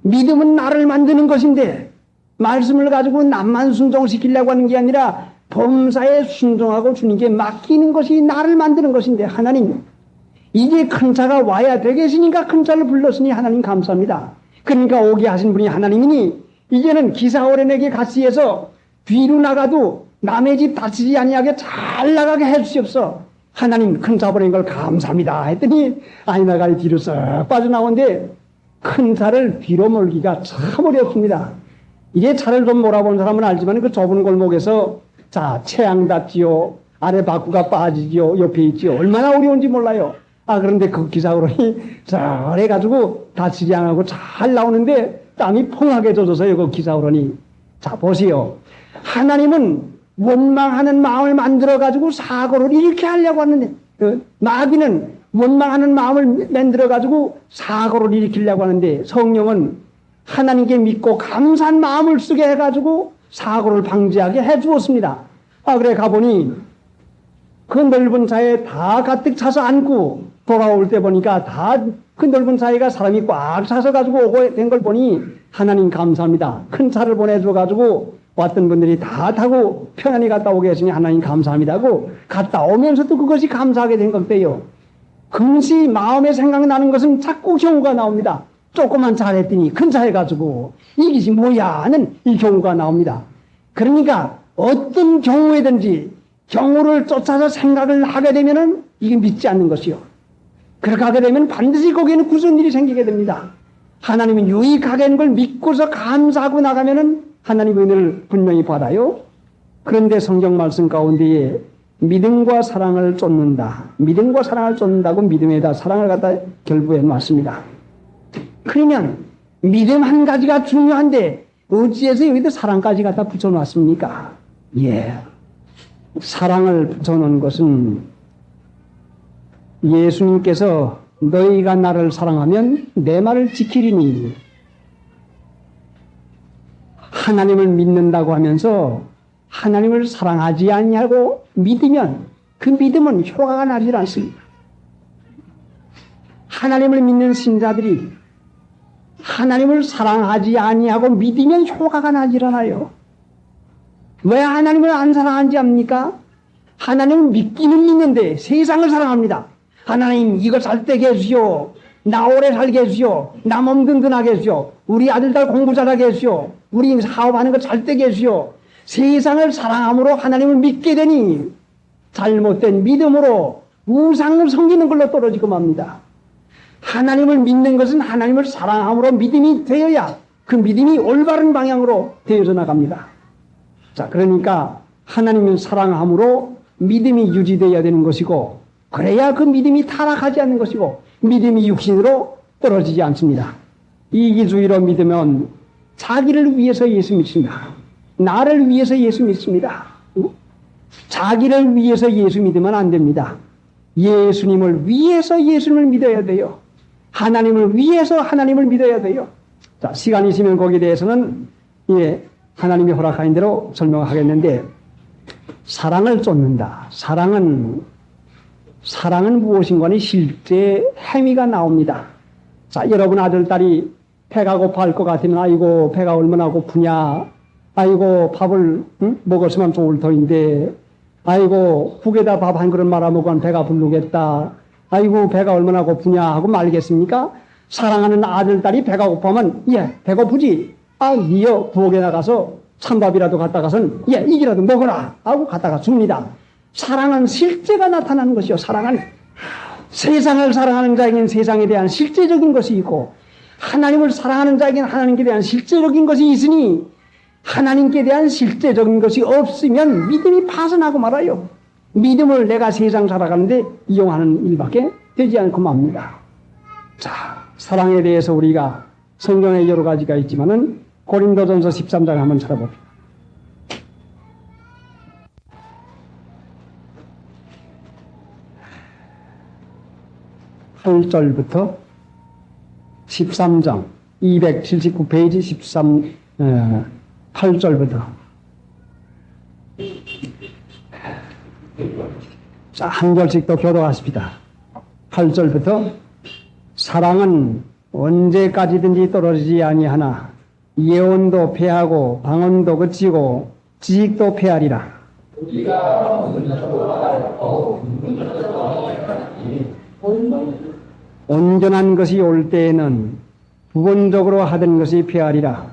믿음은 나를 만드는 것인데 말씀을 가지고 남만 순종시키려고 하는 게 아니라 범사에 순종하고 주님께 맡기는 것이 나를 만드는 것인데, 하나님, 이제 큰 차가 와야 되겠으니까 큰 차를 불렀으니 하나님 감사합니다. 그러니까 오게 하신 분이 하나님이니 이제는 기사 어른에게 같이 해서 뒤로 나가도 남의 집 다치지 아니하게 잘 나가게 해주시옵소서. 하나님, 큰 차 보낸 걸 감사합니다 했더니 나가리 뒤로 쓱 빠져나오는데 큰 차를 뒤로 몰기가 참 어렵습니다. 이게 차를 좀 몰아본 사람은 알지만 그 좁은 골목에서 채양 닿지요, 아래 바꾸가 빠지지요, 옆에 있지요, 얼마나 어려운지 몰라요. 그런데 그 기사어른이 잘 해가지고 다치지 않고 잘 나오는데 땀이 펑하게 젖어서요, 그 기사어른이. 자, 보세요. 하나님은 원망하는 마음을 만들어가지고 사고를 이렇게 하려고 하는데, 마귀는 원망하는 마음을 만들어가지고 사고를 일으키려고 하는데, 성령은 하나님께 믿고 감사한 마음을 쓰게 해가지고 사고를 방지하게 해주었습니다. 그래 가보니 그 넓은 차에 다 가득 차서 앉고 돌아올 때 보니까 다 그 넓은 차에가 사람이 꽉 차서 가지고 오고 된 걸 보니 하나님 감사합니다. 큰 차를 보내줘가지고 왔던 분들이 다 타고 편안히 갔다 오게 했으니 하나님 감사합니다 하고 갔다 오면서도 그것이 감사하게 된 건데요. 금시 마음에 생각나는 것은 자꾸 경우가 나옵니다. 조금만 잘했더니 큰 차 해가지고 이것이 뭐야 하는 이 경우가 나옵니다. 그러니까 어떤 경우에든지 경우를 쫓아서 생각을 하게 되면은 이게 믿지 않는 것이요. 그렇게 하게 되면 반드시 거기에는 굳은 일이 생기게 됩니다. 하나님은 유익하게 하는 걸 믿고서 감사하고 나가면은 하나님의 은혜를 분명히 받아요. 그런데 성경 말씀 가운데에 믿음과 사랑을 쫓는다. 믿음과 사랑을 쫓는다고 믿음에다 사랑을 갖다 결부해 놨습니다. 그러면 믿음 한 가지가 중요한데 어찌해서 여기다 사랑까지 갖다 붙여놨습니까? 예. 사랑을 붙여놓은 것은 예수님께서 너희가 나를 사랑하면 내 말을 지키리니 하나님을 믿는다고 하면서 하나님을 사랑하지 않냐고 믿으면 그 믿음은 효과가 나질 않습니다. 하나님을 믿는 신자들이 하나님을 사랑하지 아니하고 믿으면 효과가 나질 않아요. 왜 하나님을 안 사랑하는지 압니까? 하나님을 믿기는 믿는데 세상을 사랑합니다. 하나님 이거 잘 되게 해주시오. 나 오래 살게 해주시오. 나 몸 든든하게 해주시오. 우리 아들딸 공부 잘하게 해주시오. 우리 사업하는 거 잘 되게 해주시오. 세상을 사랑함으로 하나님을 믿게 되니 잘못된 믿음으로 우상을 섬기는 걸로 떨어지고 맙니다. 하나님을 믿는 것은 하나님을 사랑함으로 믿음이 되어야 그 믿음이 올바른 방향으로 되어져 나갑니다. 자, 그러니까 하나님을 사랑함으로 믿음이 유지되어야 되는 것이고 그래야 그 믿음이 타락하지 않는 것이고 믿음이 육신으로 떨어지지 않습니다. 이기주의로 믿으면 자기를 위해서 예수 믿습니다. 나를 위해서 예수 믿습니다. 자기를 위해서 예수 믿으면 안 됩니다. 예수님을 위해서 예수님을 믿어야 돼요. 하나님을 위해서 하나님을 믿어야 돼요. 자, 시간이 있으면 거기에 대해서는 하나님이 허락하는 대로 설명하겠는데 사랑을 쫓는다. 사랑은 무엇인가니 실제 행위가 나옵니다. 자, 여러분 아들, 딸이 배가 고파할 것 같으면 아이고 배가 얼마나 고프냐. 아이고 밥을 먹었으면 좋을 터인데 아이고 국에다 밥 한 그릇 말아 먹으면 배가 부르겠다. 아이고 배가 얼마나 고프냐 하고 말겠습니까? 사랑하는 아들, 딸이 배가 고파면 배고프지. 니여 부엌에 나가서 찬밥이라도 갖다 가선 이기라도 먹어라 하고 갖다가 줍니다. 사랑은 실제가 나타나는 것이요. 사랑은 세상을 사랑하는 자에게는 세상에 대한 실제적인 것이 있고 하나님을 사랑하는 자에게는 하나님께 대한 실제적인 것이 있으니 하나님께 대한 실제적인 것이 없으면 믿음이 파산하고 말아요. 믿음을 내가 세상 살아가는데 이용하는 일밖에 되지 않고 맙니다. 자, 사랑에 대해서 우리가 성경에 여러 가지가 있지만은 고린도전서 13장 한번 찾아봅시다. 8절부터 13장 279페이지 8절부터 자, 한 절씩 더 교도하십시다. 8절부터 사랑은 언제까지든지 떨어지지 아니하나 예언도 패하고 방언도 그치고 지식도 패하리라. 온전한 것이 올 때에는 부분적으로 하던 것이 패하리라.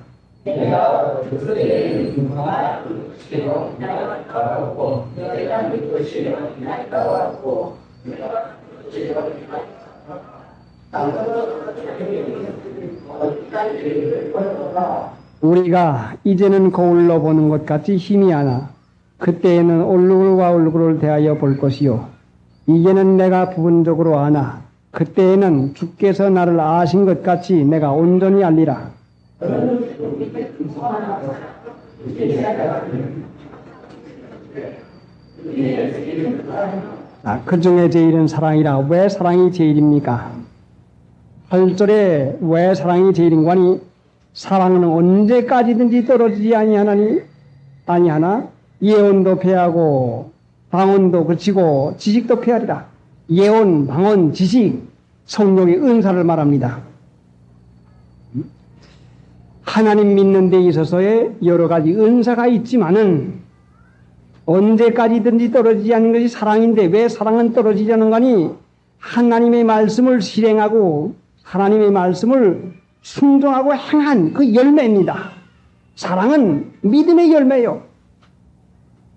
우리가 이제는 거울로 보는 것 같이 힘이 하나 그때에는 얼굴과 얼굴을 대하여 볼 것이요 이제는 내가 부분적으로 아나 그때에는 주께서 나를 아신 것 같이 내가 온전히 알리라. 그 중에 제일은 사랑이라. 왜 사랑이 제일입니까? 8절에 왜 사랑이 제일인 거니? 사랑은 언제까지든지 떨어지지 아니하나 예언도 패하고 방언도 그치고 지식도 패하리라. 예언, 방언, 지식, 성령의 은사를 말합니다. 하나님 믿는 데 있어서의 여러 가지 은사가 있지만은 언제까지든지 떨어지지 않는 것이 사랑인데 왜 사랑은 떨어지지 않는 거니? 하나님의 말씀을 실행하고 하나님의 말씀을 순종하고 행한 그 열매입니다. 사랑은 믿음의 열매요.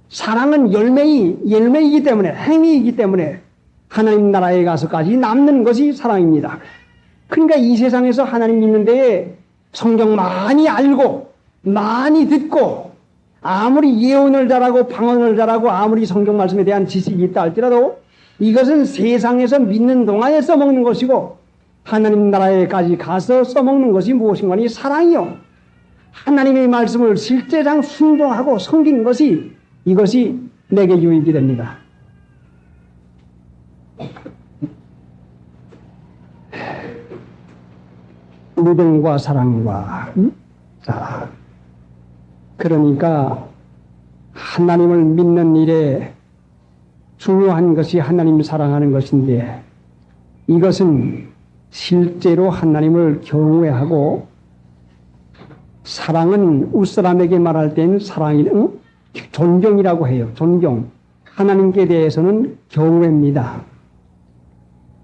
사랑은 열매이기 때문에, 행위이기 때문에 하나님 나라에 가서까지 남는 것이 사랑입니다. 그러니까 이 세상에서 하나님 믿는 데에 성경 많이 알고 많이 듣고 아무리 예언을 잘하고 방언을 잘하고 아무리 성경 말씀에 대한 지식이 있다 할지라도 이것은 세상에서 믿는 동안에 써먹는 것이고 하나님 나라에까지 가서 써먹는 것이 무엇인가니 사랑이요. 하나님의 말씀을 실제상 순종하고 섬기는 것이 이것이 내게 유익이 됩니다. 믿음과 사랑과 자, 그러니까 하나님을 믿는 일에 중요한 것이 하나님 사랑하는 것인데 이것은 실제로 하나님을 경외하고 사랑은 웃사람에게 말할 때는 존경이라고 해요. 존경. 하나님께 대해서는 경외입니다.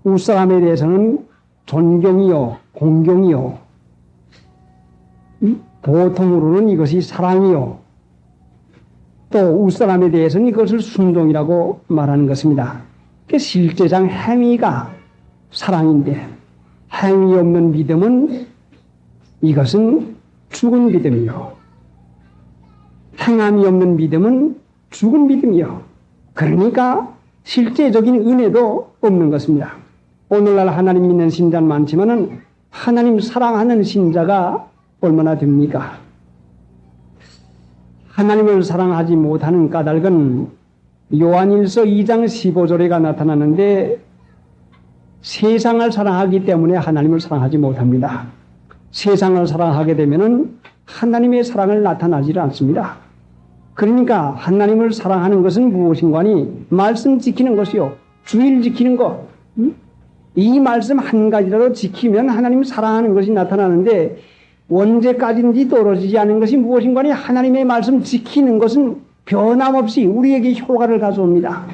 웃사람에 대해서는 존경이요, 공경이요. 보통으로는 이것이 사랑이요. 또 웃사람에 대해서는 이것을 순종이라고 말하는 것입니다. 실제상 행위가 사랑인데 행위 없는 믿음은 이것은 죽은 믿음이요. 행함이 없는 믿음은 죽은 믿음이요. 그러니까 실제적인 은혜도 없는 것입니다. 오늘날 하나님 믿는 신자는 많지만은 하나님 사랑하는 신자가 얼마나 됩니까? 하나님을 사랑하지 못하는 까닭은 요한일서 2장 15절에가 나타나는데 세상을 사랑하기 때문에 하나님을 사랑하지 못합니다. 세상을 사랑하게 되면은 하나님의 사랑을 나타나지 않습니다. 그러니까 하나님을 사랑하는 것은 무엇인가니 말씀 지키는 것이요. 주일 지키는 것. 이 말씀 한 가지라도 지키면 하나님 사랑하는 것이 나타나는데 언제까지인지 떨어지지 않은 것이 무엇인가니 하나님의 말씀 지키는 것은 변함없이 우리에게 효과를 가져옵니다.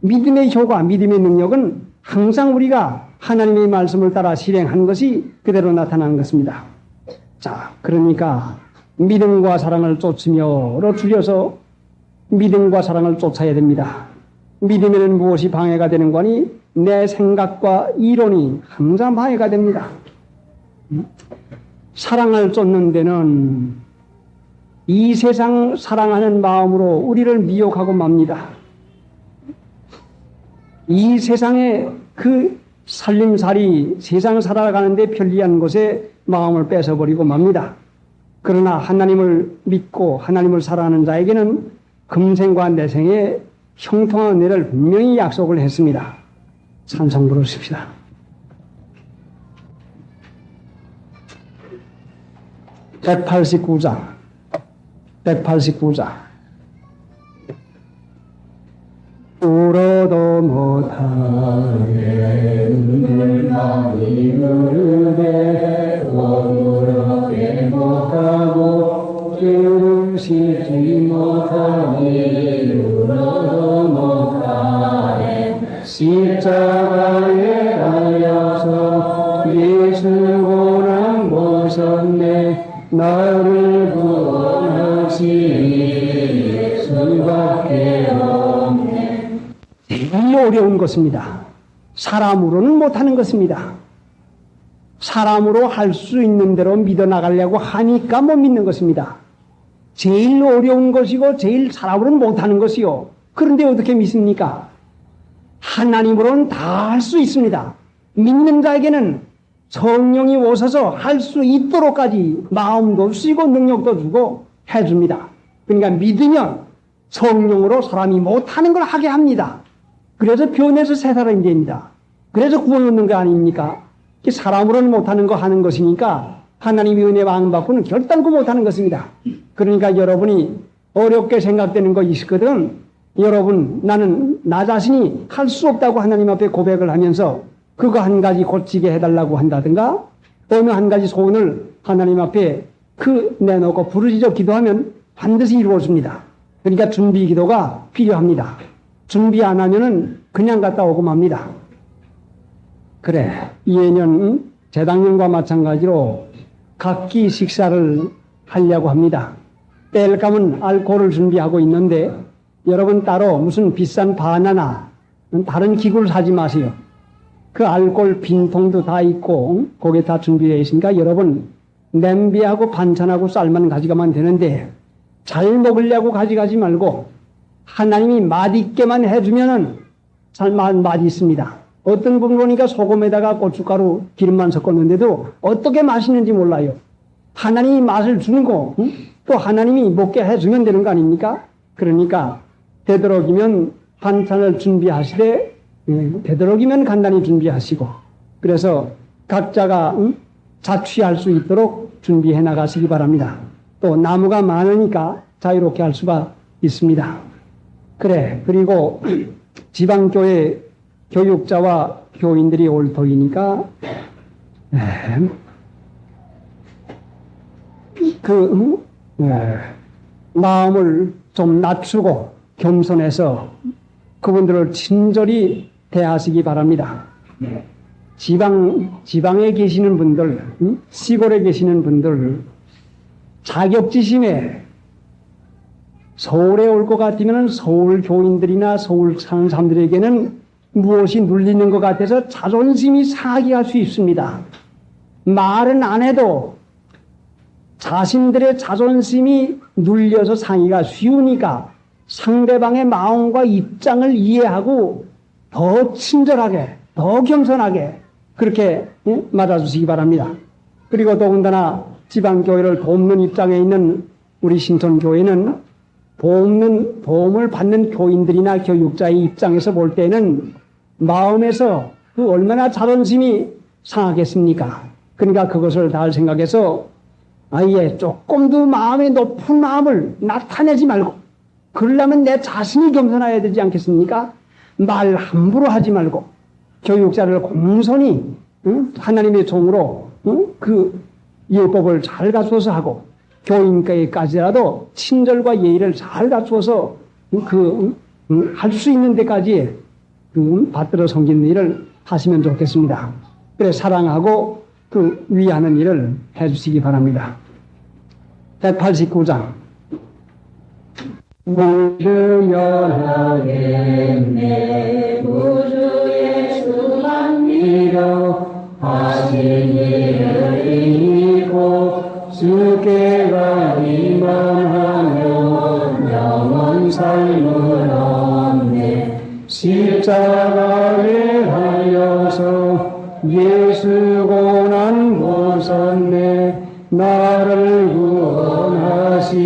믿음의 효과, 믿음의 능력은 항상 우리가 하나님의 말씀을 따라 실행한 것이 그대로 나타나는 것입니다. 자, 그러니까 믿음과 사랑을 쫓으며로 줄여서 믿음과 사랑을 쫓아야 됩니다. 믿음에는 무엇이 방해가 되는 거니? 내 생각과 이론이 항상 방해가 됩니다. 사랑을 쫓는 데는 이 세상 사랑하는 마음으로 우리를 미혹하고 맙니다. 이 세상의 그 살림살이 세상 살아가는데 편리한 곳에 마음을 뺏어버리고 맙니다. 그러나 하나님을 믿고 하나님을 사랑하는 자에게는 금생과 내생에 형통한 은혜를 분명히 약속을 했습니다. 찬송 부르십시다. (189장) 189장 울어도 못하게 눈물만이 흐르되 원울어게 못하고 들으시지 못하니 울어도 못하네 십자가에 달려서 예수 고난 보셨네 나를 구원하시니 예수밖에 없네. 제일 어려운 것입니다. 사람으로는 못하는 것입니다. 사람으로 할 수 있는 대로 믿어나가려고 하니까 못 믿는 것입니다. 제일 어려운 것이고 제일 사람으로는 못하는 것이요. 그런데 어떻게 믿습니까? 하나님으로는 다 할 수 있습니다. 믿는 자에게는 성령이 오셔서 할 수 있도록까지 마음도 쓰고 능력도 주고 해줍니다. 그러니까 믿으면 성령으로 사람이 못하는 걸 하게 합니다. 그래서 변해서 새 사람이 됩니다. 그래서 구원 얻는 거 아닙니까? 사람으로는 못하는 거 하는 것이니까 하나님의 은혜 마음 받고는 결단코 못하는 것입니다. 그러니까 여러분이 어렵게 생각되는 거 있거든. 여러분 나는 나 자신이 할 수 없다고 하나님 앞에 고백을 하면서 그거 한 가지 고치게 해달라고 한다든가 어느 한 가지 소원을 하나님 앞에 내놓고 부르짖어 기도하면 반드시 이루어집니다. 그러니까 준비 기도가 필요합니다. 준비 안 하면은 그냥 갔다 오고 맙니다. 그래, 예년 재작년과 마찬가지로 각기 식사를 하려고 합니다. 땔감은 알코올을 준비하고 있는데 여러분 따로 무슨 비싼 바나나 다른 기구를 사지 마세요. 그 알코올 빈통도 다 있고 거기에 다 준비되어 있으니까 여러분 냄비하고 반찬하고 쌀만 가져가면 되는데 잘 먹으려고 가져가지 말고 하나님이 맛있게만 해주면은 잘 맛있습니다. 어떤 분 보니까 소금에다가 고춧가루 기름만 섞었는데도 어떻게 맛있는지 몰라요. 하나님이 맛을 주는 거 또 하나님이 먹게 해주면 되는 거 아닙니까? 그러니까 되도록이면 반찬을 준비하시되 되도록이면 간단히 준비하시고 그래서 각자가 자취할 수 있도록 준비해 나가시기 바랍니다. 또 나무가 많으니까 자유롭게 할 수가 있습니다. 그래 그리고 지방교회 교육자와 교인들이 올 터이니까 마음을 좀 낮추고 겸손해서 그분들을 친절히 대하시기 바랍니다. 지방에 계시는 분들, 시골에 계시는 분들, 자격지심에 서울에 올 것 같으면 서울 교인들이나 서울 사는 사람들에게는 무엇이 눌리는 것 같아서 자존심이 상하게 할 수 있습니다. 말은 안 해도 자신들의 자존심이 눌려서 상하기가 쉬우니까 상대방의 마음과 입장을 이해하고 더 친절하게, 더 겸손하게 그렇게 맞아주시기 바랍니다. 그리고 더군다나 지방교회를 돕는 입장에 있는 우리 신촌교회는 도움을 받는 교인들이나 교육자의 입장에서 볼 때는 마음에서 그 얼마나 자존심이 상하겠습니까? 그러니까 그것을 다 생각해서 아예 조금도 마음의 높은 마음을 나타내지 말고 그러려면 내 자신이 겸손해야 되지 않겠습니까? 말 함부로 하지 말고 교육자를 공손히 하나님의 종으로 그 예법을 잘 갖추어서 하고 교인께까지라도 친절과 예의를 잘 갖추어서 할 수 있는 데까지 받들어 섬기는 일을 하시면 좋겠습니다. 그래 사랑하고 위하는 일을 해주시기 바랍니다. 189장 믿으며 하겠네 우주의 수만 믿어 하신 일을 이고 주께가 희망하며 영원 삶을 얻네 십자가에 달려서 예수 고난 보셨네 나를 구원하시리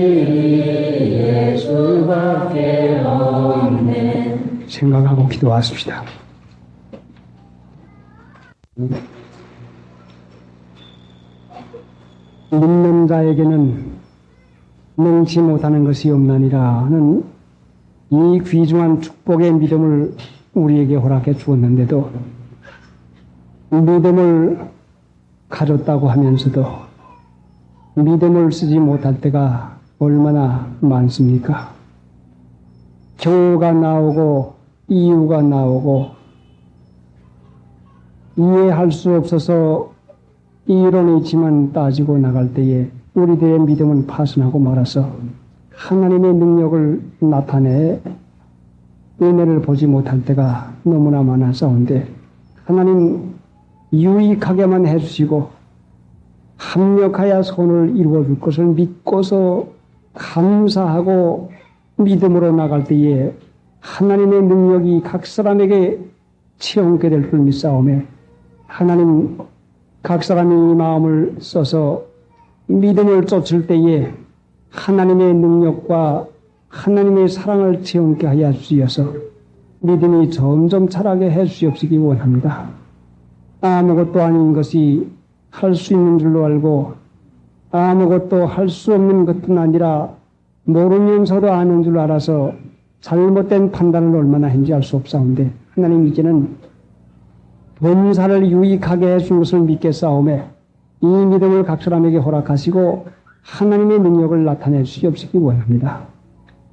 예수밖에 없네 생각하고 기도하십시다. 믿는 자에게는 능치 못하는 것이 없나니라는 이 귀중한 축복의 믿음을 우리에게 허락해 주었는데도 믿음을 가졌다고 하면서도 믿음을 쓰지 못할 때가 얼마나 많습니까? 교가 나오고 이유가 나오고 이해할 수 없어서 이론이지만 따지고 나갈 때에 우리들의 믿음은 파손하고 말아서 하나님의 능력을 나타내 은혜를 보지 못할 때가 너무나 많아서온데 하나님 유익하게만 해주시고 합력하여 손을 이루어줄 것을 믿고서 감사하고 믿음으로 나갈 때에 하나님의 능력이 각 사람에게 체험하게 될 줄 믿사오매 하나님 각 사람이 이 마음을 써서 믿음을 쫓을 때에 하나님의 능력과 하나님의 사랑을 체험하게 하여 주시어서 믿음이 점점 자라게 해 주시옵시기 원합니다. 아무것도 아닌 것이 할 수 있는 줄로 알고 아무것도 할 수 없는 것뿐 아니라 모르면서도 아는 줄 알아서 잘못된 판단을 얼마나 했는지 알 수 없사온데 하나님 이제는 범사를 유익하게 해준 것을 믿겠사오매 이 믿음을 각 사람에게 허락하시고 하나님의 능력을 나타내 주시옵시기 원합니다.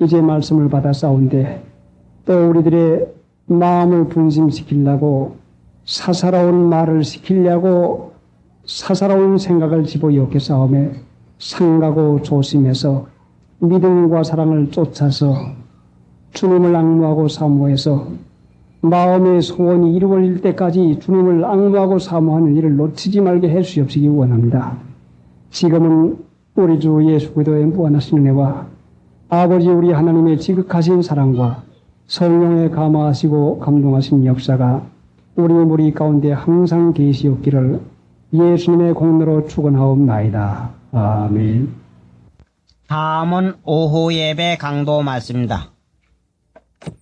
이제 말씀을 받아 싸운데 또 우리들의 마음을 분심시키려고 사사로운 말을 시키려고 사사로운 생각을 집어넣게 싸움에 상가고 조심해서 믿음과 사랑을 쫓아서 주님을 앙무하고 사모해서 마음의 소원이 이루어질 때까지 주님을 앙무하고 사모하는 일을 놓치지 말게 해 주시옵시기 원합니다. 지금은 우리 주 예수 그리스도의 무한하신 은혜와 아버지 우리 하나님의 지극하신 사랑과 성령의 감화하시고 감동하신 역사가 우리 무리 가운데 항상 계시옵기를 예수님의 공로로 축원하옵나이다. 아멘. 다음은 오후 예배 강도 말씀입니다.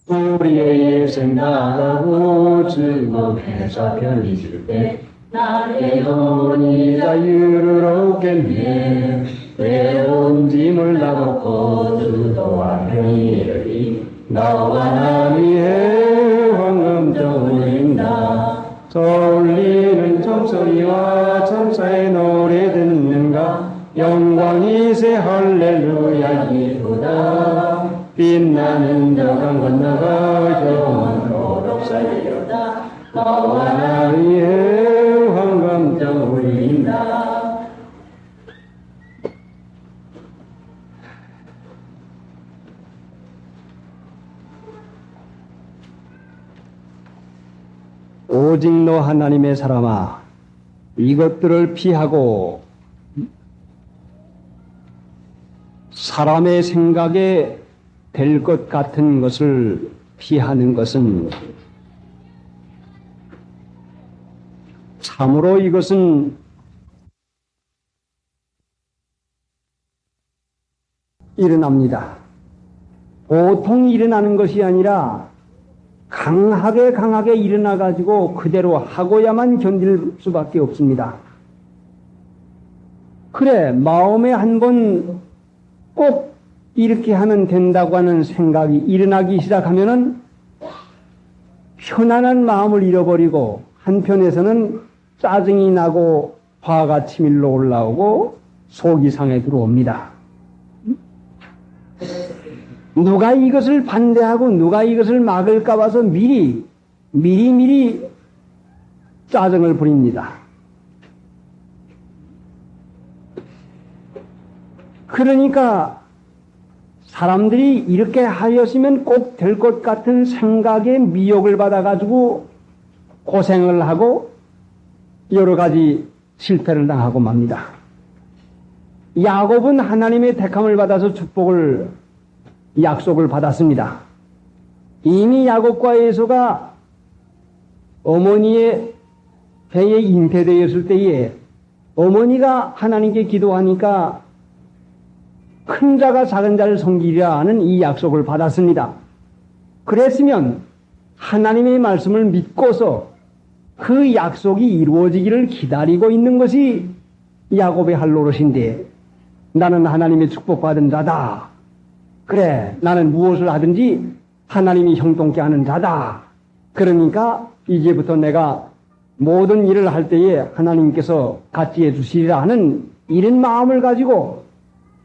우리의 생각하고 즐겁게서 편히 때 나의 영혼이 자유를 얻겠네. 외로운 짐을 나놓고 주도와 평이를 나와 나의 황금도 울린다. 저울리는 청소리와 천사의 노래 듣는가. 영광이세 할렐루야 이루다. 빛나는 저강 건너가 영원토록 살리려다. 나와 나의 황금도 울린다. 오직 너 하나님의 사람아, 이것들을 피하고 사람의 생각에 될 것 같은 것을 피하는 것은 참으로 이것은 일어납니다. 보통 일어나는 것이 아니라 강하게 일어나 가지고 그대로 하고야만 견딜 수밖에 없습니다. 그래, 마음에 한번 꼭 이렇게 하면 된다고 하는 생각이 일어나기 시작하면은 편안한 마음을 잃어버리고 한편에서는 짜증이 나고 화가 치밀러 올라오고 속이 상해 들어옵니다. 누가 이것을 반대하고 누가 이것을 막을까 봐서 미리 짜증을 부립니다. 그러니까 사람들이 이렇게 하였으면 꼭 될 것 같은 생각에 미혹을 받아가지고 고생을 하고 여러 가지 실패를 당하고 맙니다. 야곱은 하나님의 택함을 받아서 약속을 받았습니다. 이미 야곱과 에서가 어머니의 배에 잉태되었을 때에 어머니가 하나님께 기도하니까 큰 자가 작은 자를 섬기리라 하는 이 약속을 받았습니다. 그랬으면 하나님의 말씀을 믿고서 그 약속이 이루어지기를 기다리고 있는 것이 야곱의 할 노릇인데, 나는 하나님의 축복받은 자다. 그래, 나는 무엇을 하든지 하나님이 형통케 하는 자다. 그러니까 이제부터 내가 모든 일을 할 때에 하나님께서 같이 해주시리라 하는 이런 마음을 가지고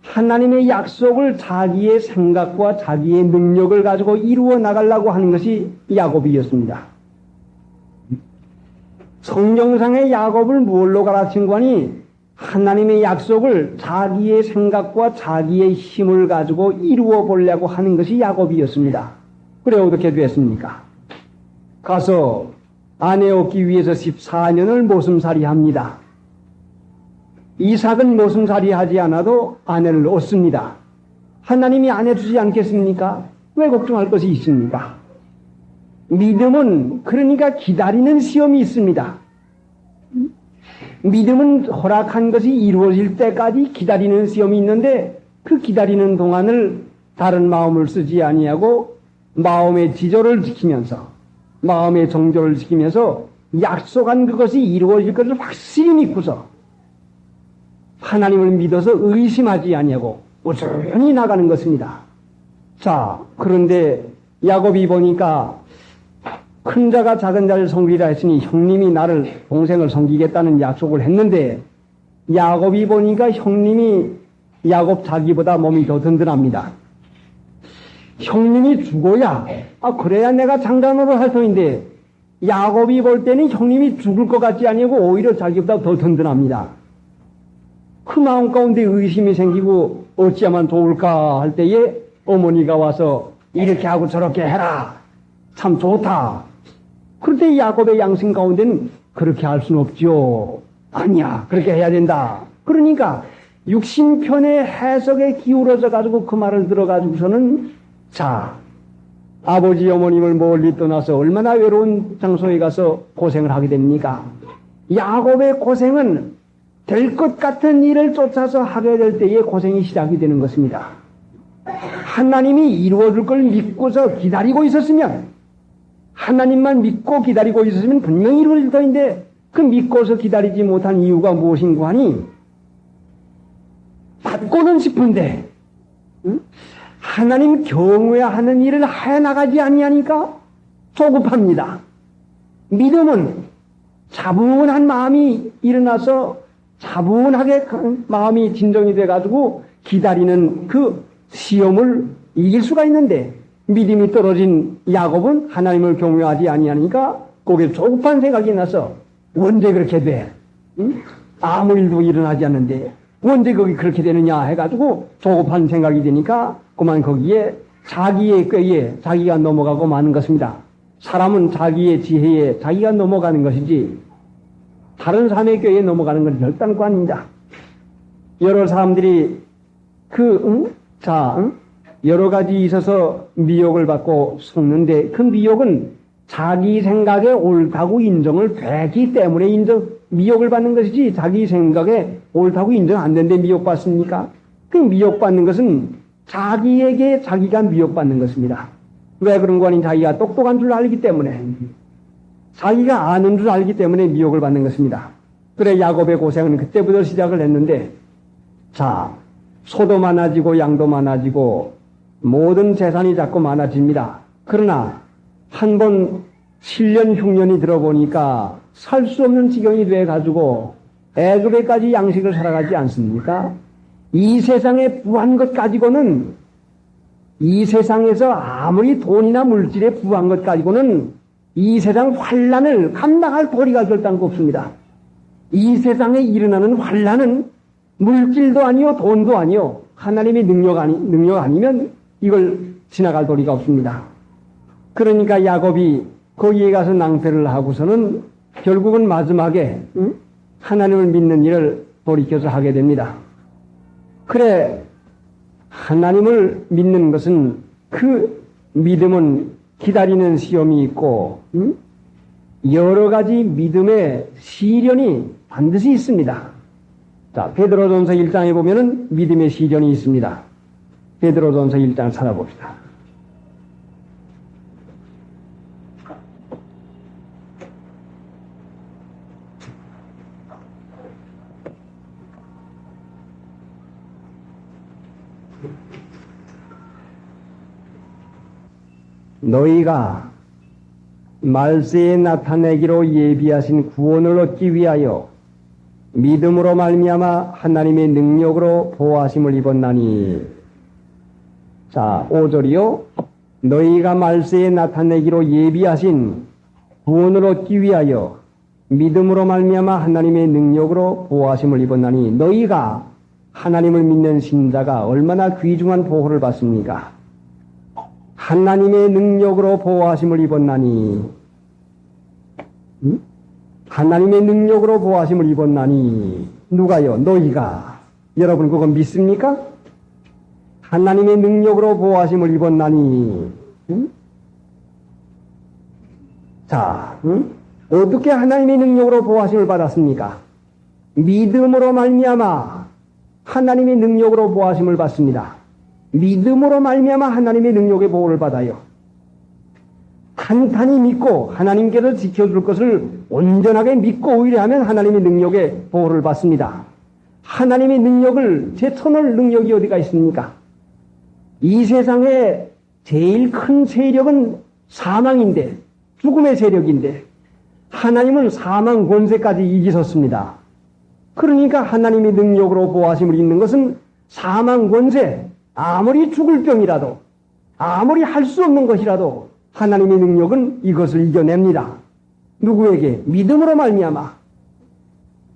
하나님의 약속을 자기의 생각과 자기의 능력을 가지고 이루어 나가려고 하는 것이 야곱이었습니다. 성경상의 야곱을 무엇로 가르친 거니? 하나님의 약속을 자기의 생각과 자기의 힘을 가지고 이루어 보려고 하는 것이 야곱이었습니다. 그래, 어떻게 됐습니까? 가서 아내 얻기 위해서 14년을 모슴살이 합니다. 이삭은 모슴살이 하지 않아도 아내를 얻습니다. 하나님이 아내 주지 않겠습니까? 왜 걱정할 것이 있습니까? 믿음은 그러니까 기다리는 시험이 있습니다. 믿음은 허락한 것이 이루어질 때까지 기다리는 시험이 있는데, 그 기다리는 동안을 다른 마음을 쓰지 아니하고 마음의 지조를 지키면서, 마음의 정조를 지키면서 약속한 그것이 이루어질 것을 확실히 믿고서 하나님을 믿어서 의심하지 아니하고 꾸준히 나가는 것입니다. 자, 그런데 야곱이 보니까 큰 자가 작은 자를 섬기라 했으니 형님이 나를 동생을 섬기겠다는 약속을 했는데, 야곱이 보니까 형님이 야곱 자기보다 몸이 더 든든합니다. 형님이 죽어야, 그래야 내가 장단으로 할 터인데, 야곱이 볼 때는 형님이 죽을 것 같지 아니고 오히려 자기보다 더 든든합니다. 그 마음 가운데 의심이 생기고 어찌하면 좋을까 할 때에 어머니가 와서 이렇게 하고 저렇게 해라. 참 좋다. 그런데 야곱의 양심 가운데는 그렇게 할 수는 없죠. 아니야. 그렇게 해야 된다. 그러니까 육신편의 해석에 기울어져 가지고 그 말을 들어가지고서는 자, 아버지 어머님을 멀리 떠나서 얼마나 외로운 장소에 가서 고생을 하게 됩니까? 야곱의 고생은 될 것 같은 일을 쫓아서 하게 될 때에 고생이 시작이 되는 것입니다. 하나님이 이루어줄 걸 믿고서 기다리고 있었으면, 하나님만 믿고 기다리고 있었으면 분명히 이루어질 터인데 그 믿고서 기다리지 못한 이유가 무엇인가 하니 받고는 싶은데 하나님 경외하는 일을 해나가지 아니하니까 조급합니다. 믿음은 차분한 마음이 일어나서 차분하게 마음이 진정이 돼가지고 기다리는 그 시험을 이길 수가 있는데 믿음이 떨어진 야곱은 하나님을 경외하지 아니하니까 거기에 조급한 생각이 나서 언제 그렇게 돼? 응? 아무 일도 일어나지 않는데 언제 거기 그렇게 되느냐 해가지고 조급한 생각이 되니까 그만 거기에 자기의 꾀에 자기가 넘어가고 마는 것입니다. 사람은 자기의 지혜에 자기가 넘어가는 것이지 다른 사람의 꾀에 넘어가는 건 절단코 아닙니다. 여러 사람들이 여러 가지 있어서 미혹을 받고 속는데 그 미혹은 자기 생각에 옳다고 인정을 되기 때문에 미혹을 받는 것이지 자기 생각에 옳다고 인정 안 되는데 미혹받습니까? 그 미혹받는 것은 자기에게 자기가 미혹받는 것입니다. 왜 그런 거 아닌 자기가 똑똑한 줄 알기 때문에 자기가 아는 줄 알기 때문에 미혹을 받는 것입니다. 그래 야곱의 고생은 그때부터 시작을 했는데 자 소도 많아지고 양도 많아지고 모든 재산이 자꾸 많아집니다. 그러나 한 번 7년 흉년이 들어보니까 살 수 없는 지경이 돼가지고 애굽에까지 양식을 살아가지 않습니까? 이 세상에 부한 것 가지고는 이 세상에서 아무리 돈이나 물질에 부한 것 가지고는 이 세상 환란을 감당할 도리가 결단코 없습니다. 이 세상에 일어나는 환란은 물질도 아니요 돈도 아니요 하나님의 능력 아니면 이걸 지나갈 도리가 없습니다. 그러니까 야곱이 거기에 가서 낭패를 하고서는 결국은 마지막에 하나님을 믿는 일을 돌이켜서 하게 됩니다. 그래 하나님을 믿는 것은 그 믿음은 기다리는 시험이 있고 여러 가지 믿음의 시련이 반드시 있습니다. 자, 베드로전서 1장에 보면은 믿음의 시련이 있습니다. 베드로전서 1장 찾아봅시다. 너희가 말세에 나타내기로 예비하신 구원을 얻기 위하여 믿음으로 말미암아 하나님의 능력으로 보호하심을 입었나니. 자, 5절이요. 너희가 말세에 나타내기로 예비하신 구원을 얻기 위하여 믿음으로 말미암아 하나님의 능력으로 보호하심을 입었나니. 너희가 하나님을 믿는 신자가 얼마나 귀중한 보호를 받습니까? 하나님의 능력으로 보호하심을 입었나니. 하나님의 능력으로 보호하심을 입었나니. 누가요? 너희가. 여러분 그거 믿습니까? 하나님의 능력으로 보호하심을 입었나니. 자, 어떻게 하나님의 능력으로 보호하심을 받았습니까? 믿음으로 말미암아 하나님의 능력으로 보호하심을 받습니다. 믿음으로 말미암아 하나님의 능력의 보호를 받아요. 탄탄히 믿고 하나님께서 지켜줄 것을 온전하게 믿고 의뢰하면 하나님의 능력의 보호를 받습니다. 하나님의 능력을 제쳐놓을 능력이 어디가 있습니까? 이 세상에 제일 큰 세력은 사망인데, 죽음의 세력인데 하나님은 사망 권세까지 이기셨습니다. 그러니까 하나님의 능력으로 보호하심을 입는 것은 사망 권세, 아무리 죽을 병이라도 아무리 할 수 없는 것이라도 하나님의 능력은 이것을 이겨냅니다. 누구에게? 믿음으로 말미암아.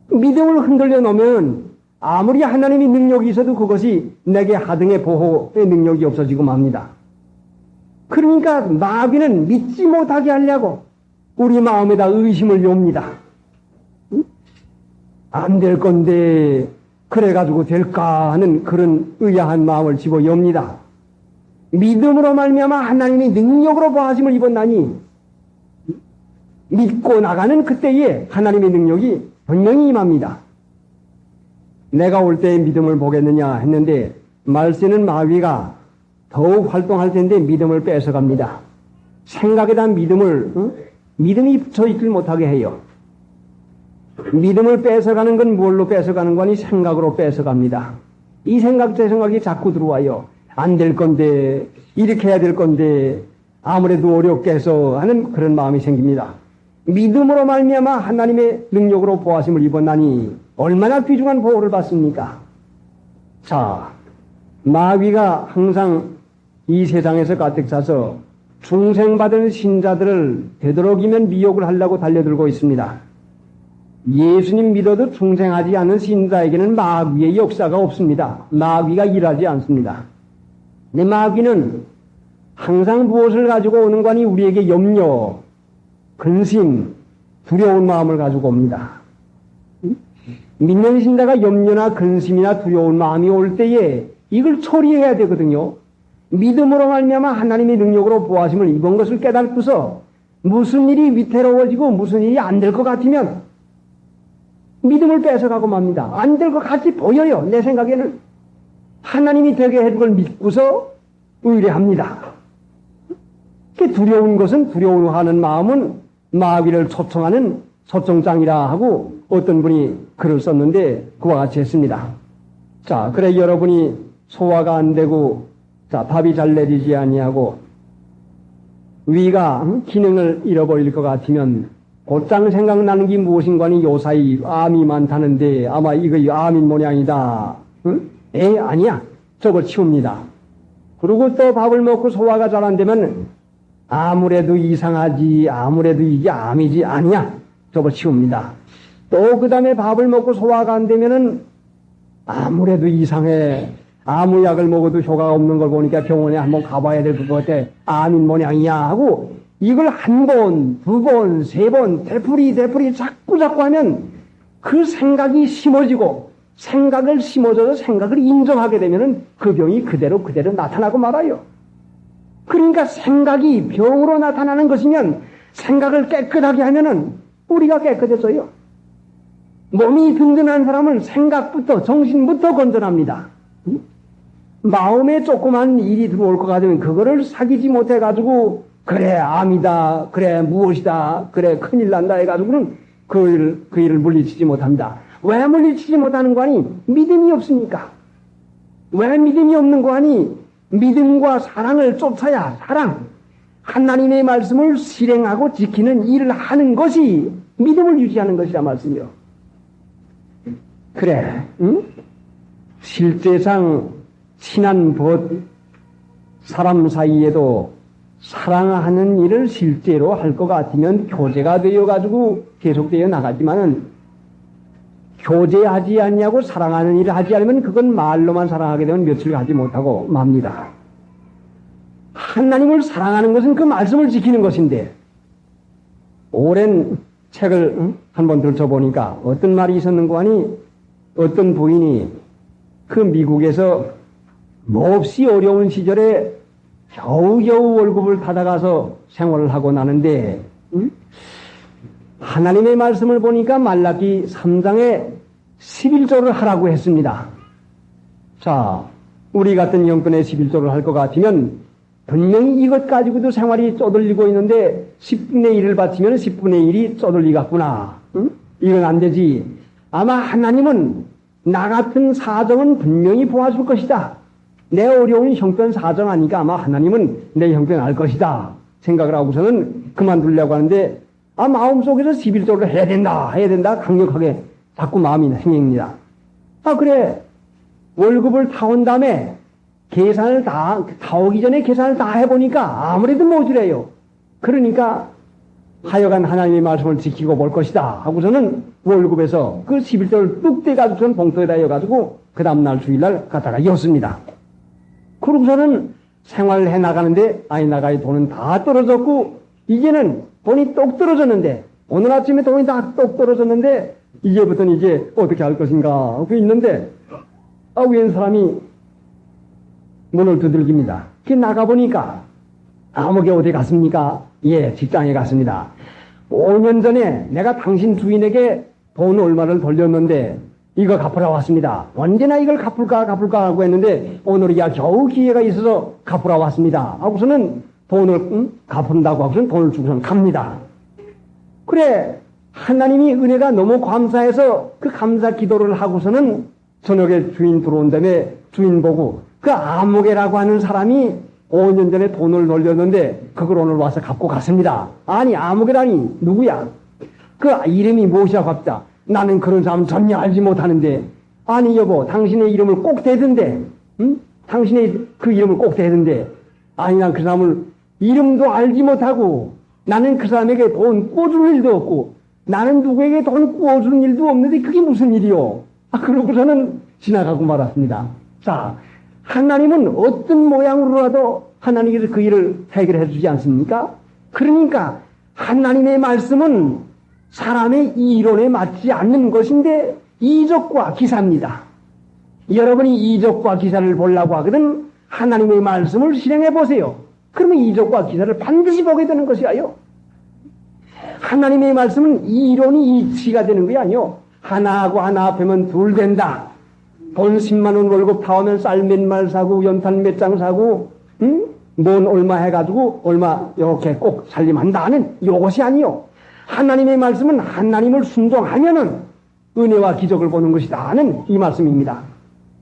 믿음을 흔들려 놓으면 아무리 하나님의 능력이 있어도 그것이 내게 하등의 보호의 능력이 없어지고 맙니다. 그러니까 마귀는 믿지 못하게 하려고 우리 마음에다 의심을 엽니다. 안 될 건데 그래가지고 될까 하는 그런 의아한 마음을 집어엽니다. 믿음으로 말미암아 하나님의 능력으로 보하심을 입었나니 믿고 나가는 그때에 하나님의 능력이 분명히 임합니다. 내가 올 때에 믿음을 보겠느냐 했는데 말세는 마귀가 더욱 활동할 텐데 믿음을 뺏어갑니다. 생각에 대한 믿음이 붙어있질 못하게 해요. 믿음을 뺏어가는 건 뭘로 뺏어가는 거니? 생각으로 뺏어갑니다. 이 생각 저 생각이 자꾸 들어와요. 안 될 건데 이렇게 해야 될 건데 아무래도 어렵게 해서 하는 그런 마음이 생깁니다. 믿음으로 말미암아 하나님의 능력으로 보하심을 입었나니 얼마나 귀중한 보호를 받습니까? 자, 마귀가 항상 이 세상에서 가득 차서 중생받은 신자들을 되도록이면 미혹을 하려고 달려들고 있습니다. 예수님 믿어도 중생하지 않은 신자에게는 마귀의 역사가 없습니다. 마귀가 일하지 않습니다. 근데 마귀는 항상 무엇을 가지고 오는 거니? 우리에게 염려, 근심, 두려운 마음을 가지고 옵니다. 믿는 신자가 염려나 근심이나 두려운 마음이 올 때에 이걸 처리해야 되거든요. 믿음으로 말미암아 하나님의 능력으로 보하심을 입은 것을 깨닫고서 무슨 일이 위태로워지고 무슨 일이 안 될 것 같으면 믿음을 뺏어가고 맙니다. 안 될 것 같이 보여요. 내 생각에는 하나님이 되게 해줄 걸 믿고서 의뢰합니다. 두려운 것은 두려워하는 마음은 마귀를 초청하는 초청장이라 하고 어떤 분이 글을 썼는데 그와 같이 했습니다. 자, 그래 여러분이 소화가 안 되고 자, 밥이 잘 내리지 아니하고 위가 기능을 잃어버릴 것 같으면 곧장 생각나는 게 무엇인가니 요사이 암이 많다는데 아마 이거 암인 모양이다. 응? 아니야. 저거 치웁니다. 그리고 또 밥을 먹고 소화가 잘 안 되면 아무래도 이상하지, 아무래도 이게 암이지, 아니야. 저거 치웁니다. 또 그 다음에 밥을 먹고 소화가 안 되면은 아무래도 이상해. 아무 약을 먹어도 효과가 없는 걸 보니까 병원에 한번 가봐야 될 것 같아. 암인 모양이야 하고 이걸 한 번, 두 번, 세 번 되풀이 자꾸 하면 그 생각이 심어지고 생각을 심어져서 생각을 인정하게 되면은 그 병이 그대로 나타나고 말아요. 그러니까 생각이 병으로 나타나는 것이면 생각을 깨끗하게 하면은 우리가 깨끗해져요. 몸이 든든한 사람은 생각부터 정신부터 건전합니다. 마음에 조그만 일이 들어올 것 같으면 그거를 사귀지 못해가지고 그래 암이다, 그래 무엇이다, 그래 큰일 난다 해가지고는 그 일을 물리치지 못합니다. 왜 물리치지 못하는 거 아니? 믿음이 없으니까. 왜 믿음이 없는 거 아니? 믿음과 사랑을 쫓아야 사랑, 하나님의 말씀을 실행하고 지키는 일을 하는 것이 믿음을 유지하는 것이라 말씀이요. 그래, 응? 실제상 친한 벗 사람 사이에도 사랑하는 일을 실제로 할 것 같으면 교제가 되어가지고 계속되어 나가지만은 교제하지 않냐고 사랑하는 일을 하지 않으면 그건 말로만 사랑하게 되면 며칠 가지 못하고 맙니다. 하나님을 사랑하는 것은 그 말씀을 지키는 것인데 오랜 책을 한번 들춰보니까 어떤 말이 있었는가 하니 어떤 부인이 그 미국에서 몹시 어려운 시절에 겨우겨우 월급을 받아가서 생활을 하고 나는데 하나님의 말씀을 보니까 말라기 3장에 11조를 하라고 했습니다. 자, 우리 같은 형편에 11조를 할 것 같으면 분명히 이것 가지고도 생활이 쪼들리고 있는데 10분의 1을 바치면 10분의 1이 쪼들리겠구나. 이건 안 되지. 아마 하나님은 나 같은 사정은 분명히 보아줄 것이다. 내 어려운 형편 사정 하니까 아마 하나님은 내 형편 알 것이다 생각을 하고서는 그만두려고 하는데 마음속에서 11조를 해야 된다 강력하게 자꾸 마음이 생깁니다. 그래 월급을 타온 다음에 계산을 타오기 전에 계산을 다 해보니까 아무래도 모자라요. 그러니까 하여간 하나님의 말씀을 지키고 볼 것이다 하고서는 월급에서 그 11조를 뚝 떼가지고선 봉투에다 넣어가지고 그 다음날 주일날 갖다가 였습니다. 그러고서는 생활해 나가는데 나가의 돈은 다 떨어졌고 이제는 돈이 똑 떨어졌는데 오늘 아침에 돈이 다 똑 떨어졌는데 이제부터는 이제 어떻게 할 것인가 하고 있는데 웬 사람이 문을 두들깁니다. 나가보니까 아무개 어디 갔습니까? 예, 직장에 갔습니다. 5년 전에 내가 당신 주인에게 돈 얼마를 돌렸는데 이거 갚으러 왔습니다. 언제나 이걸 갚을까 하고 했는데 오늘이야 겨우 기회가 있어서 갚으러 왔습니다. 하고서는 돈을 갚는다고 하고서는 돈을 주고서는 갑니다. 그래, 하나님이 은혜가 너무 감사해서 그 감사 기도를 하고서는 저녁에 주인 들어온 다음에 주인 보고 그 아무개라고 하는 사람이 5년 전에 돈을 돌렸는데 그걸 오늘 와서 갚고 갔습니다. 아니 아무개라니 누구야? 그 이름이 무엇이라고 합니다. 나는 그런 사람 전혀 알지 못하는데 아니 여보 당신의 이름을 꼭 대던데 응? 당신의 그 이름을 꼭 대던데 아니 난 그 사람을 이름도 알지 못하고 나는 그 사람에게 돈 꾸어줄 일도 없고 나는 누구에게 돈 꾸어주는 일도 없는데 그게 무슨 일이요? 그러고서는 지나가고 말았습니다. 자, 하나님은 어떤 모양으로라도 하나님께서 그 일을 해결해 주지 않습니까? 그러니까 하나님의 말씀은 사람의 이론에 맞지 않는 것인데 이적과 기사입니다. 여러분이 이적과 기사를 보려고 하거든 하나님의 말씀을 실행해 보세요. 그러면 이적과 기사를 반드시 보게 되는 것이에요. 하나님의 말씀은 이론이 이치가 되는 게 아니요. 하나하고 하나 합하면 둘 된다. 돈 10만 원 월급 타오면 쌀 몇 말 사고 연탄 몇 장 사고 뭔 얼마 해가지고 얼마 이렇게 꼭 살림한다는 이것이 아니요. 하나님의 말씀은 하나님을 순종하면은 은혜와 기적을 보는 것이다 하는 이 말씀입니다.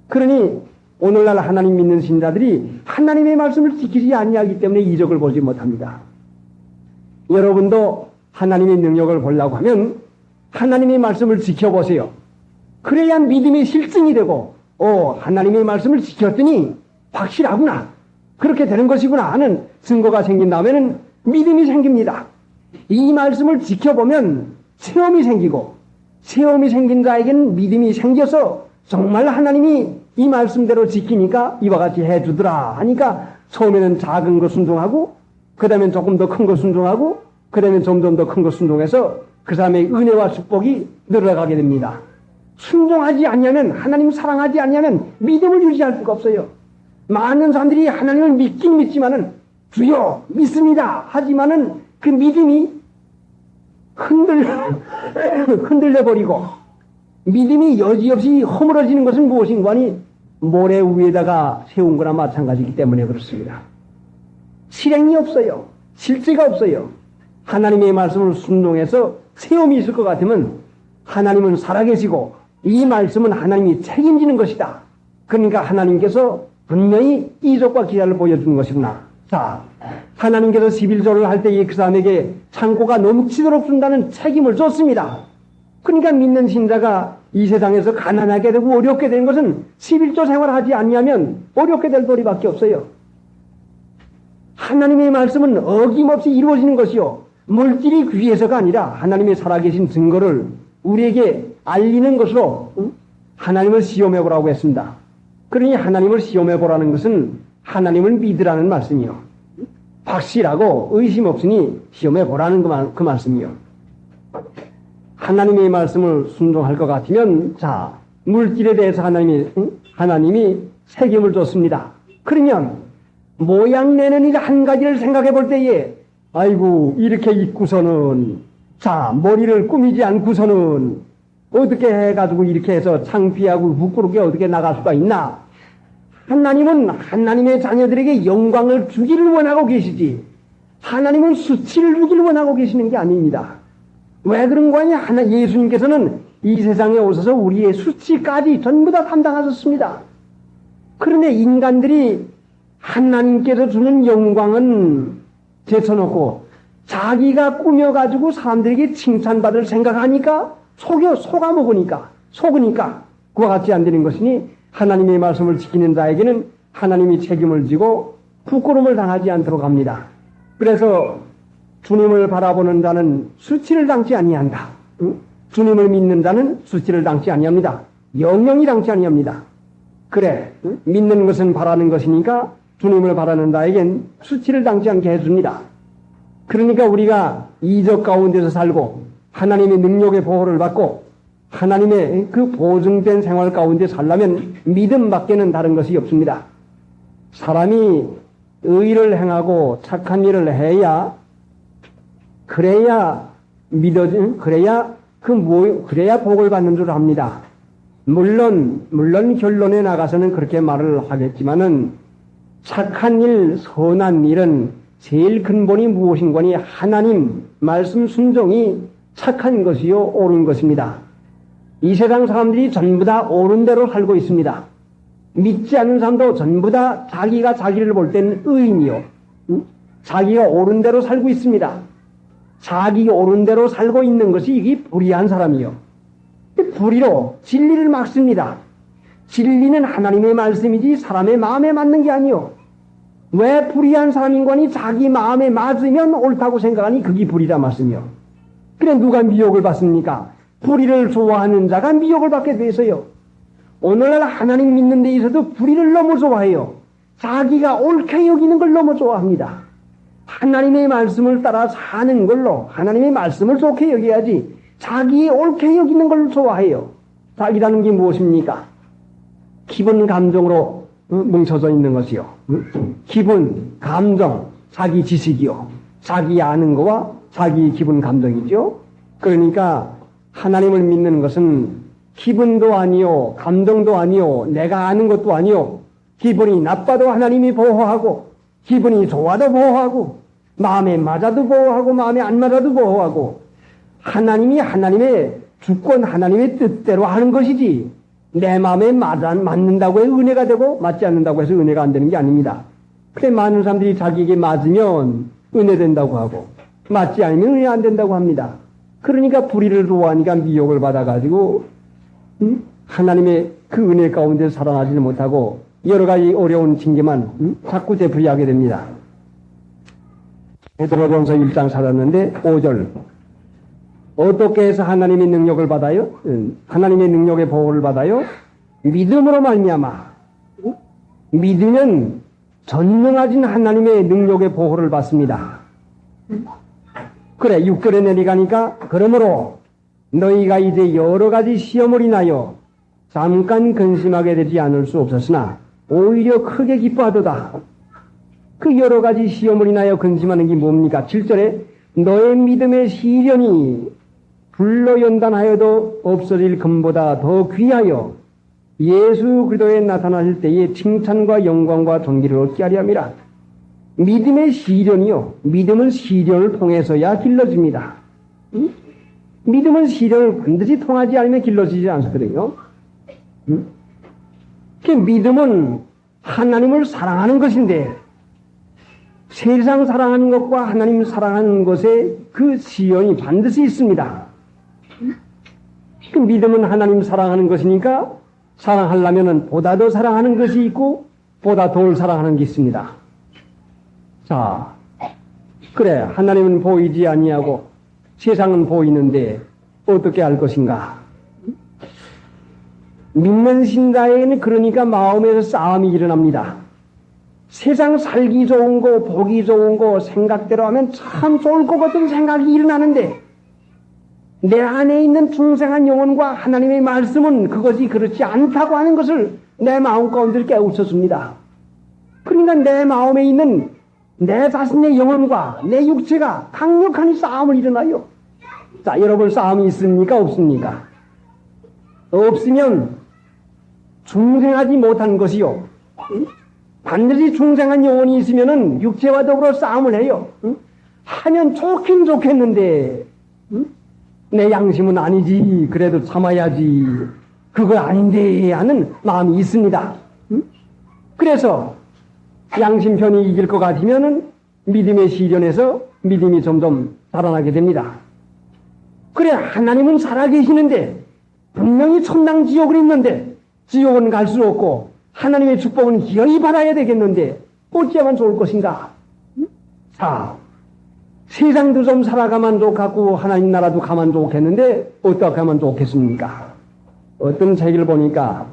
그러니 오늘날 하나님 믿는 신자들이 하나님의 말씀을 지키지 아니하기 때문에 이적을 보지 못합니다. 여러분도 하나님의 능력을 보려고 하면 하나님의 말씀을 지켜보세요. 그래야 믿음의 실증이 되고 하나님의 말씀을 지켰더니 확실하구나. 그렇게 되는 것이구나 하는 증거가 생긴 다음에는 믿음이 생깁니다. 이 말씀을 지켜보면 체험이 생기고 체험이 생긴 자에게는 믿음이 생겨서 정말 하나님이 이 말씀대로 지키니까 이와 같이 해주더라 하니까 처음에는 작은 거 순종하고 그 다음엔 조금 더 큰 거 순종하고 그 다음엔 점점 더 큰 거 순종해서 그 사람의 은혜와 축복이 늘어가게 됩니다. 순종하지 않으면 하나님 사랑하지 않으면 믿음을 유지할 수가 없어요. 많은 사람들이 하나님을 믿긴 믿지만은 주여 믿습니다 하지만은 그 믿음이 흔들려버리고 믿음이 여지없이 허물어지는 것은 무엇인가 하니 모래 위에다가 세운 거나 마찬가지이기 때문에 그렇습니다. 실행이 없어요. 실제가 없어요. 하나님의 말씀을 순종해서 체험이 있을 것 같으면 하나님은 살아계시고 이 말씀은 하나님이 책임지는 것이다. 그러니까 하나님께서 분명히 이적과 기사를 보여주는 것이구나. 자, 하나님께서 11조를 할 때 그 사람에게 창고가 넘치도록 준다는 책임을 줬습니다. 그러니까 믿는 신자가 이 세상에서 가난하게 되고 어렵게 되는 것은 11조 생활하지 않냐면 어렵게 될 도리밖에 없어요. 하나님의 말씀은 어김없이 이루어지는 것이요. 물질이 귀해서가 아니라 하나님의 살아계신 증거를 우리에게 알리는 것으로 하나님을 시험해보라고 했습니다. 그러니 하나님을 시험해보라는 것은 하나님을 믿으라는 말씀이요. 확실하고 의심 없으니 시험해보라는 그 말씀이요. 하나님의 말씀을 순종할 것 같으면 자, 물질에 대해서 하나님이 책임을 줬습니다. 그러면 모양 내는 일 한 가지를 생각해 볼 때에 아이고 이렇게 입고서는 자 머리를 꾸미지 않고서는 어떻게 해가지고 이렇게 해서 창피하고 부끄럽게 어떻게 나갈 수가 있나. 하나님은 하나님의 자녀들에게 영광을 주기를 원하고 계시지 하나님은 수치를 주기를 원하고 계시는 게 아닙니다. 왜 그런 거냐. 예수님께서는 이 세상에 오셔서 우리의 수치까지 전부 다 담당하셨습니다. 그런데 인간들이 하나님께서 주는 영광은 제쳐놓고 자기가 꾸며가지고 사람들에게 칭찬받을 생각하니까 속으니까 그와 같이 안 되는 것이니 하나님의 말씀을 지키는 자에게는 하나님이 책임을 지고 부끄러움을 당하지 않도록 합니다. 그래서 주님을 바라보는 자는 수치를 당치 아니한다. 주님을 믿는 자는 수치를 당치 아니합니다. 영영이 당치 아니합니다. 그래, 믿는 것은 바라는 것이니까 주님을 바라는 자에겐 수치를 당치 않게 해줍니다. 그러니까 우리가 이적 가운데서 살고 하나님의 능력의 보호를 받고 하나님의 그 보증된 생활 가운데 살려면 믿음밖에는 다른 것이 없습니다. 사람이 의를 행하고 착한 일을 해야 그래야 그래야 복을 받는 줄 압니다. 물론 결론에 나가서는 그렇게 말을 하겠지만은 착한 일, 선한 일은 제일 근본이 무엇인가니 하나님 말씀 순종이 착한 것이요 옳은 것입니다. 이 세상 사람들이 전부 다 옳은 대로 살고 있습니다. 믿지 않는 사람도 전부 다 자기가 자기를 볼 때는 의인이요. 자기가 옳은 대로 살고 있습니다. 자기 옳은 대로 살고 있는 것이 이게 불의한 사람이요. 불의로 진리를 막습니다. 진리는 하나님의 말씀이지 사람의 마음에 맞는 게 아니요. 왜 불의한 사람인가니 자기 마음에 맞으면 옳다고 생각하니 그게 불의라 말씀이요. 그래 누가 미혹을 받습니까? 불의를 좋아하는 자가 미혹을 받게 돼서요. 오늘날 하나님 믿는 데 있어도 불의를 너무 좋아해요. 자기가 옳게 여기는 걸 너무 좋아합니다. 하나님의 말씀을 따라 사는 걸로 하나님의 말씀을 좋게 여겨야지 자기 옳게 여기는 걸 좋아해요. 자기라는 게 무엇입니까? 기분 감정으로 뭉쳐져 있는 것이요. 기분, 감정, 자기 지식이요. 자기 아는 거와 자기 기분 감정이죠. 그러니까 하나님을 믿는 것은 기분도 아니요, 감정도 아니요, 내가 아는 것도 아니요. 기분이 나빠도 하나님이 보호하고, 기분이 좋아도 보호하고, 마음에 맞아도 보호하고, 마음에 안 맞아도 보호하고, 하나님이 하나님의 주권, 하나님의 뜻대로 하는 것이지, 내 마음에 맞는다고 해서 은혜가 되고, 맞지 않는다고 해서 은혜가 안 되는 게 아닙니다. 그래, 많은 사람들이 자기에게 맞으면 은혜 된다고 하고, 맞지 않으면 은혜 안 된다고 합니다. 그러니까 불의를 좋아하니까 미혹을 받아가지고, 하나님의 그 은혜 가운데 살아나지는 못하고, 여러 가지 어려운 징계만 자꾸 되풀이하게 됩니다. 베드로전서 1장 살았는데 5절 어떻게 해서 하나님의 능력을 받아요? 하나님의 능력의 보호를 받아요? 믿음으로 말미암아. 믿으면 전능하신 하나님의 능력의 보호를 받습니다. 그래 6절에 내려가니까 그러므로 너희가 이제 여러 가지 시험을 인하여 잠깐 근심하게 되지 않을 수 없었으나 오히려 크게 기뻐하도다. 그 여러 가지 시험을 인하여 근심하는 게 뭡니까? 7절에 너의 믿음의 시련이 불로 연단하여도 없어질 금보다 더 귀하여 예수 그리스도에 나타나실 때에 칭찬과 영광과 존귀를 얻게 하려 함이라. 믿음의 시련이요. 믿음은 시련을 통해서야 길러집니다. 믿음은 시련을 반드시 통하지 않으면 길러지지 않거든요. 그 믿음은 하나님을 사랑하는 것인데 세상 사랑하는 것과 하나님 사랑하는 것에 그 시연이 반드시 있습니다. 그 믿음은 하나님 사랑하는 것이니까 사랑하려면 보다 더 사랑하는 것이 있고 보다 덜 사랑하는 게 있습니다. 자, 그래 하나님은 보이지 아니하고 세상은 보이는데 어떻게 할 것인가? 믿는 신자에게는 그러니까 마음에서 싸움이 일어납니다. 세상 살기 좋은 거, 보기 좋은 거 생각대로 하면 참 좋을 것 같은 생각이 일어나는데 내 안에 있는 중생한 영혼과 하나님의 말씀은 그것이 그렇지 않다고 하는 것을 내 마음 가운데 깨우쳤습니다. 그러니까 내 마음에 있는 내 자신의 영혼과 내 육체가 강력한 싸움을 일어나요. 자, 여러분 싸움이 있습니까? 없습니까? 없으면 중생하지 못한 것이요. 반드시 중생한 영혼이 있으면은 육체와 더불어 싸움을 해요. 하면 좋긴 좋겠는데 내 양심은 아니지. 그래도 참아야지. 그거 아닌데 하는 마음이 있습니다. 그래서 양심 편이 이길 것 같으면은 믿음의 시련에서 믿음이 점점 달아나게 됩니다. 그래 하나님은 살아계시는데 분명히 천당 지옥은 있는데 지옥은 갈 수 없고 하나님의 축복은 기어이 받아야 되겠는데 어찌하면 좋을 것인가? 자, 세상도 좀 살아가면 좋겠고 하나님 나라도 가면 좋겠는데 어떻게 하면 좋겠습니까? 어떤 책을 보니까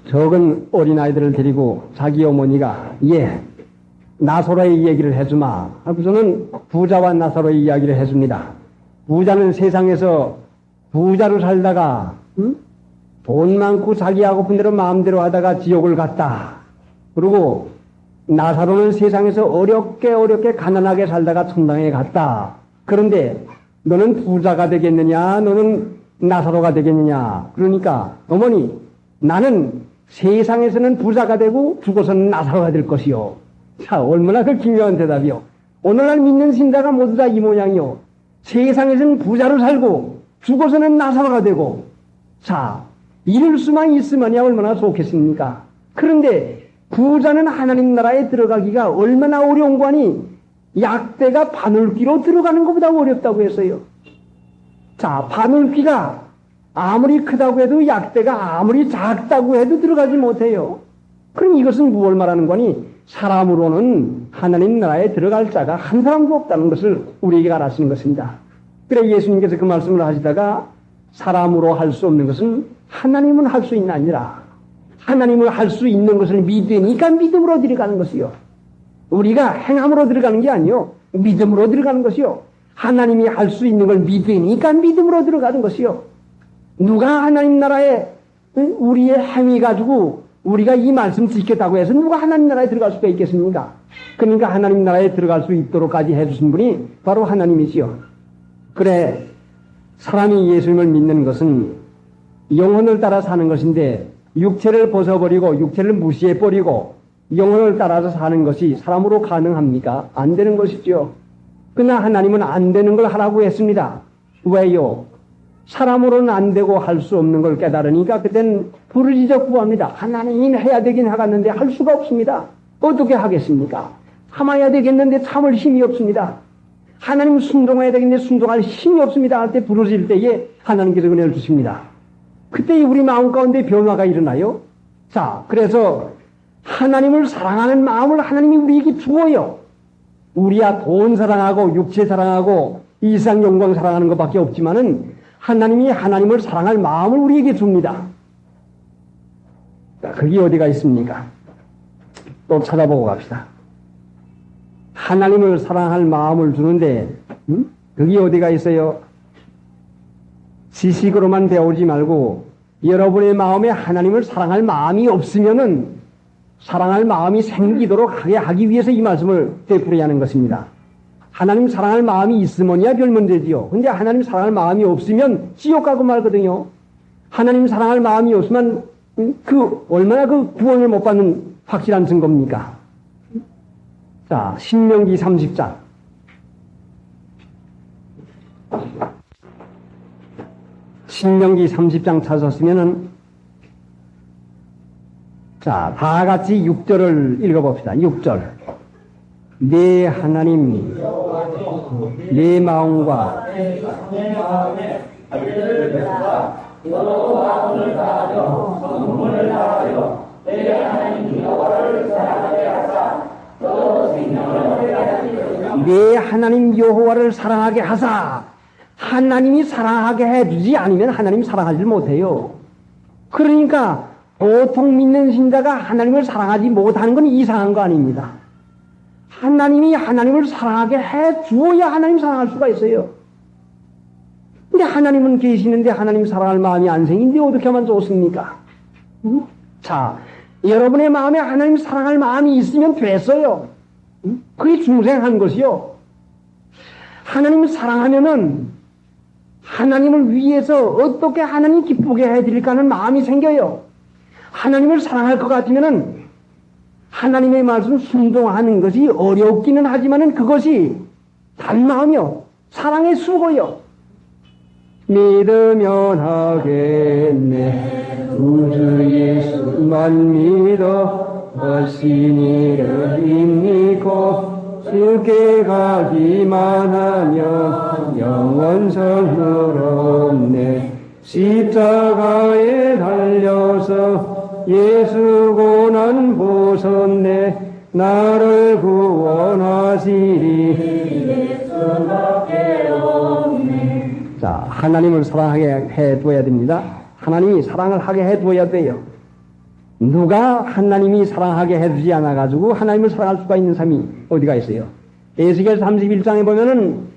적은 어린아이들을 데리고 자기 어머니가 나사로의 얘기를 해주마 하고서는 부자와 나사로의 이야기를 해줍니다. 부자는 세상에서 부자로 살다가 돈 많고 자기 하고픈 대로 마음대로 하다가 지옥을 갔다. 그리고 나사로는 세상에서 어렵게 가난하게 살다가 천당에 갔다. 그런데 너는 부자가 되겠느냐 너는 나사로가 되겠느냐. 그러니까 어머니 나는 세상에서는 부자가 되고 죽어서는 나사로가 될 것이요. 자, 얼마나 그 기묘한 대답이요. 오늘날 믿는 신자가 모두 다 이 모양이요. 세상에서는 부자로 살고 죽어서는 나사로가 되고, 자, 이럴 수만 있으면야 얼마나 좋겠습니까? 그런데 부자는 하나님 나라에 들어가기가 얼마나 어려운 거 아니? 약대가 바늘귀로 들어가는 것보다 어렵다고 했어요. 자, 바늘귀가 아무리 크다고 해도 약대가 아무리 작다고 해도 들어가지 못해요. 그럼 이것은 무엇을 말하는 거니? 사람으로는 하나님 나라에 들어갈 자가 한 사람도 없다는 것을 우리에게 알아주는 것입니다. 그래 예수님께서 그 말씀을 하시다가 사람으로 할 수 없는 것은 하나님은 할 수 있나니라. 하나님을 할 수 있는 것을 믿으니까 믿음으로 들어가는 것이요. 우리가 행함으로 들어가는 게 아니요. 믿음으로 들어가는 것이요. 하나님이 할 수 있는 걸 믿으니까 믿음으로 들어가는 것이요. 누가 하나님 나라에 우리의 행위 가지고 우리가 이 말씀 지켰다고 해서 누가 하나님 나라에 들어갈 수가 있겠습니까? 그러니까 하나님 나라에 들어갈 수 있도록까지 해주신 분이 바로 하나님이지요. 그래 사람이 예수님을 믿는 것은 영혼을 따라 사는 것인데 육체를 벗어버리고 육체를 무시해버리고 영혼을 따라서 사는 것이 사람으로 가능합니까? 안 되는 것이죠. 그러나 하나님은 안 되는 걸 하라고 했습니다. 왜요? 사람으로는 안 되고 할 수 없는 걸 깨달으니까 그때는 부르짖어 구합니다. 하나님 해야 되긴 하겠는데 할 수가 없습니다. 어떻게 하겠습니까? 참아야 되겠는데 참을 힘이 없습니다. 하나님 순종해야 되겠는데 순종할 힘이 없습니다. 할 때 부르짖을 때에 하나님께서 은혜를 주십니다. 그때 우리 마음 가운데 변화가 일어나요. 자, 그래서 하나님을 사랑하는 마음을 하나님이 우리에게 주어요. 우리야 돈 사랑하고 육체 사랑하고 이상 영광 사랑하는 것밖에 없지만은 하나님이 하나님을 사랑할 마음을 우리에게 줍니다. 그게 어디가 있습니까? 또 찾아보고 갑시다. 하나님을 사랑할 마음을 주는데 그게 어디가 있어요? 지식으로만 배우지 말고 여러분의 마음에 하나님을 사랑할 마음이 없으면은 사랑할 마음이 생기도록 하기 위해서 이 말씀을 되풀이하는 하는 것입니다. 하나님 사랑할 마음이 있으면야 별 문제지요. 근데 하나님 사랑할 마음이 없으면 지옥 가고 말거든요. 하나님 사랑할 마음이 없으면 얼마나 그 구원을 못 받는 확실한 증거입니까? 자, 신명기 30장. 신명기 30장 찾았으면은 자, 다 같이 6절을 읽어봅시다. 6절. 내 하나님, 내 마음과 내 하나님 여호와를 사랑하게 하사. 하나님이 사랑하게 해주지 않으면 하나님 사랑하지 못해요. 그러니까 보통 믿는 신자가 하나님을 사랑하지 못하는 건 이상한 거 아닙니다. 하나님이 하나님을 사랑하게 해 주어야 하나님 사랑할 수가 있어요. 근데 하나님은 계시는데 하나님 사랑할 마음이 안 생긴데 어떻게 하면 좋습니까? 자, 여러분의 마음에 하나님 사랑할 마음이 있으면 됐어요. 그게 중생한 것이요. 하나님을 사랑하면은 하나님을 위해서 어떻게 하나님 기쁘게 해드릴까 하는 마음이 생겨요. 하나님을 사랑할 것 같으면은 하나님의 말씀 순종하는 것이 어렵기는 하지만은 그것이 단 마음이요. 사랑의 수고요. 믿으면 하겠네. 우주 예수만 믿어 어신 이를 믿고 쉽게 가기만 하면 영원성 얻네. 십자가에 달려서 예수 고난 보셨네. 나를 구원하시리. 자, 하나님을 사랑하게 해둬야 됩니다. 하나님이 사랑을 하게 해둬야 돼요. 누가 하나님이 사랑하게 해주지 않아가지고 하나님을 사랑할 수가 있는 사람이 어디가 있어요? 에스겔 31장에 보면은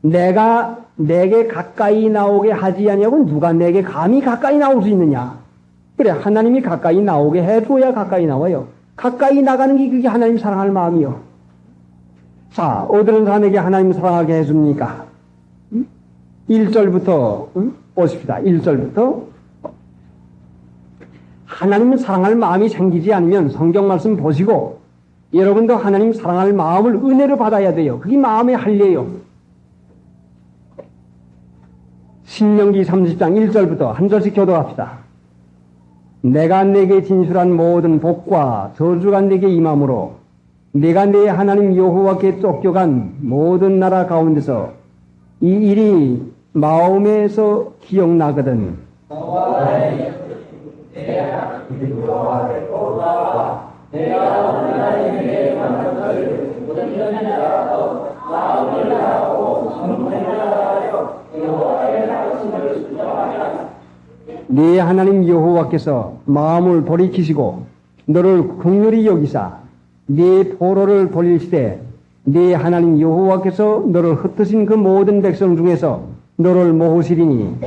내가 내게 가까이 나오게 하지 아니하고 누가 내게 감히 가까이 나올 수 있느냐? 그래, 하나님이 가까이 나오게 해줘야 가까이 나와요. 가까이 나가는 게 그게 하나님 사랑할 마음이요. 자, 어떤 사람에게 하나님 사랑하게 해줍니까? 1절부터 보십시다. 1절부터 하나님 사랑할 마음이 생기지 않으면 성경 말씀 보시고 여러분도 하나님 사랑할 마음을 은혜로 받아야 돼요. 그게 마음의 할례예요. 신명기 30장 1절부터 한 절씩 교도합시다. 내가 내게 진술한 모든 복과 저주가 내게 임함으로 내가 내 하나님 여호와께 쫓겨간 모든 나라 가운데서 이 일이 마음에서 기억나거든. 네 하나님 여호와께서 마음을 돌이키시고 너를 긍휼히 여기사 네 포로를 돌리시되 네 하나님 여호와께서 너를 흩으신 그 모든 백성 중에서 너를 모으시리니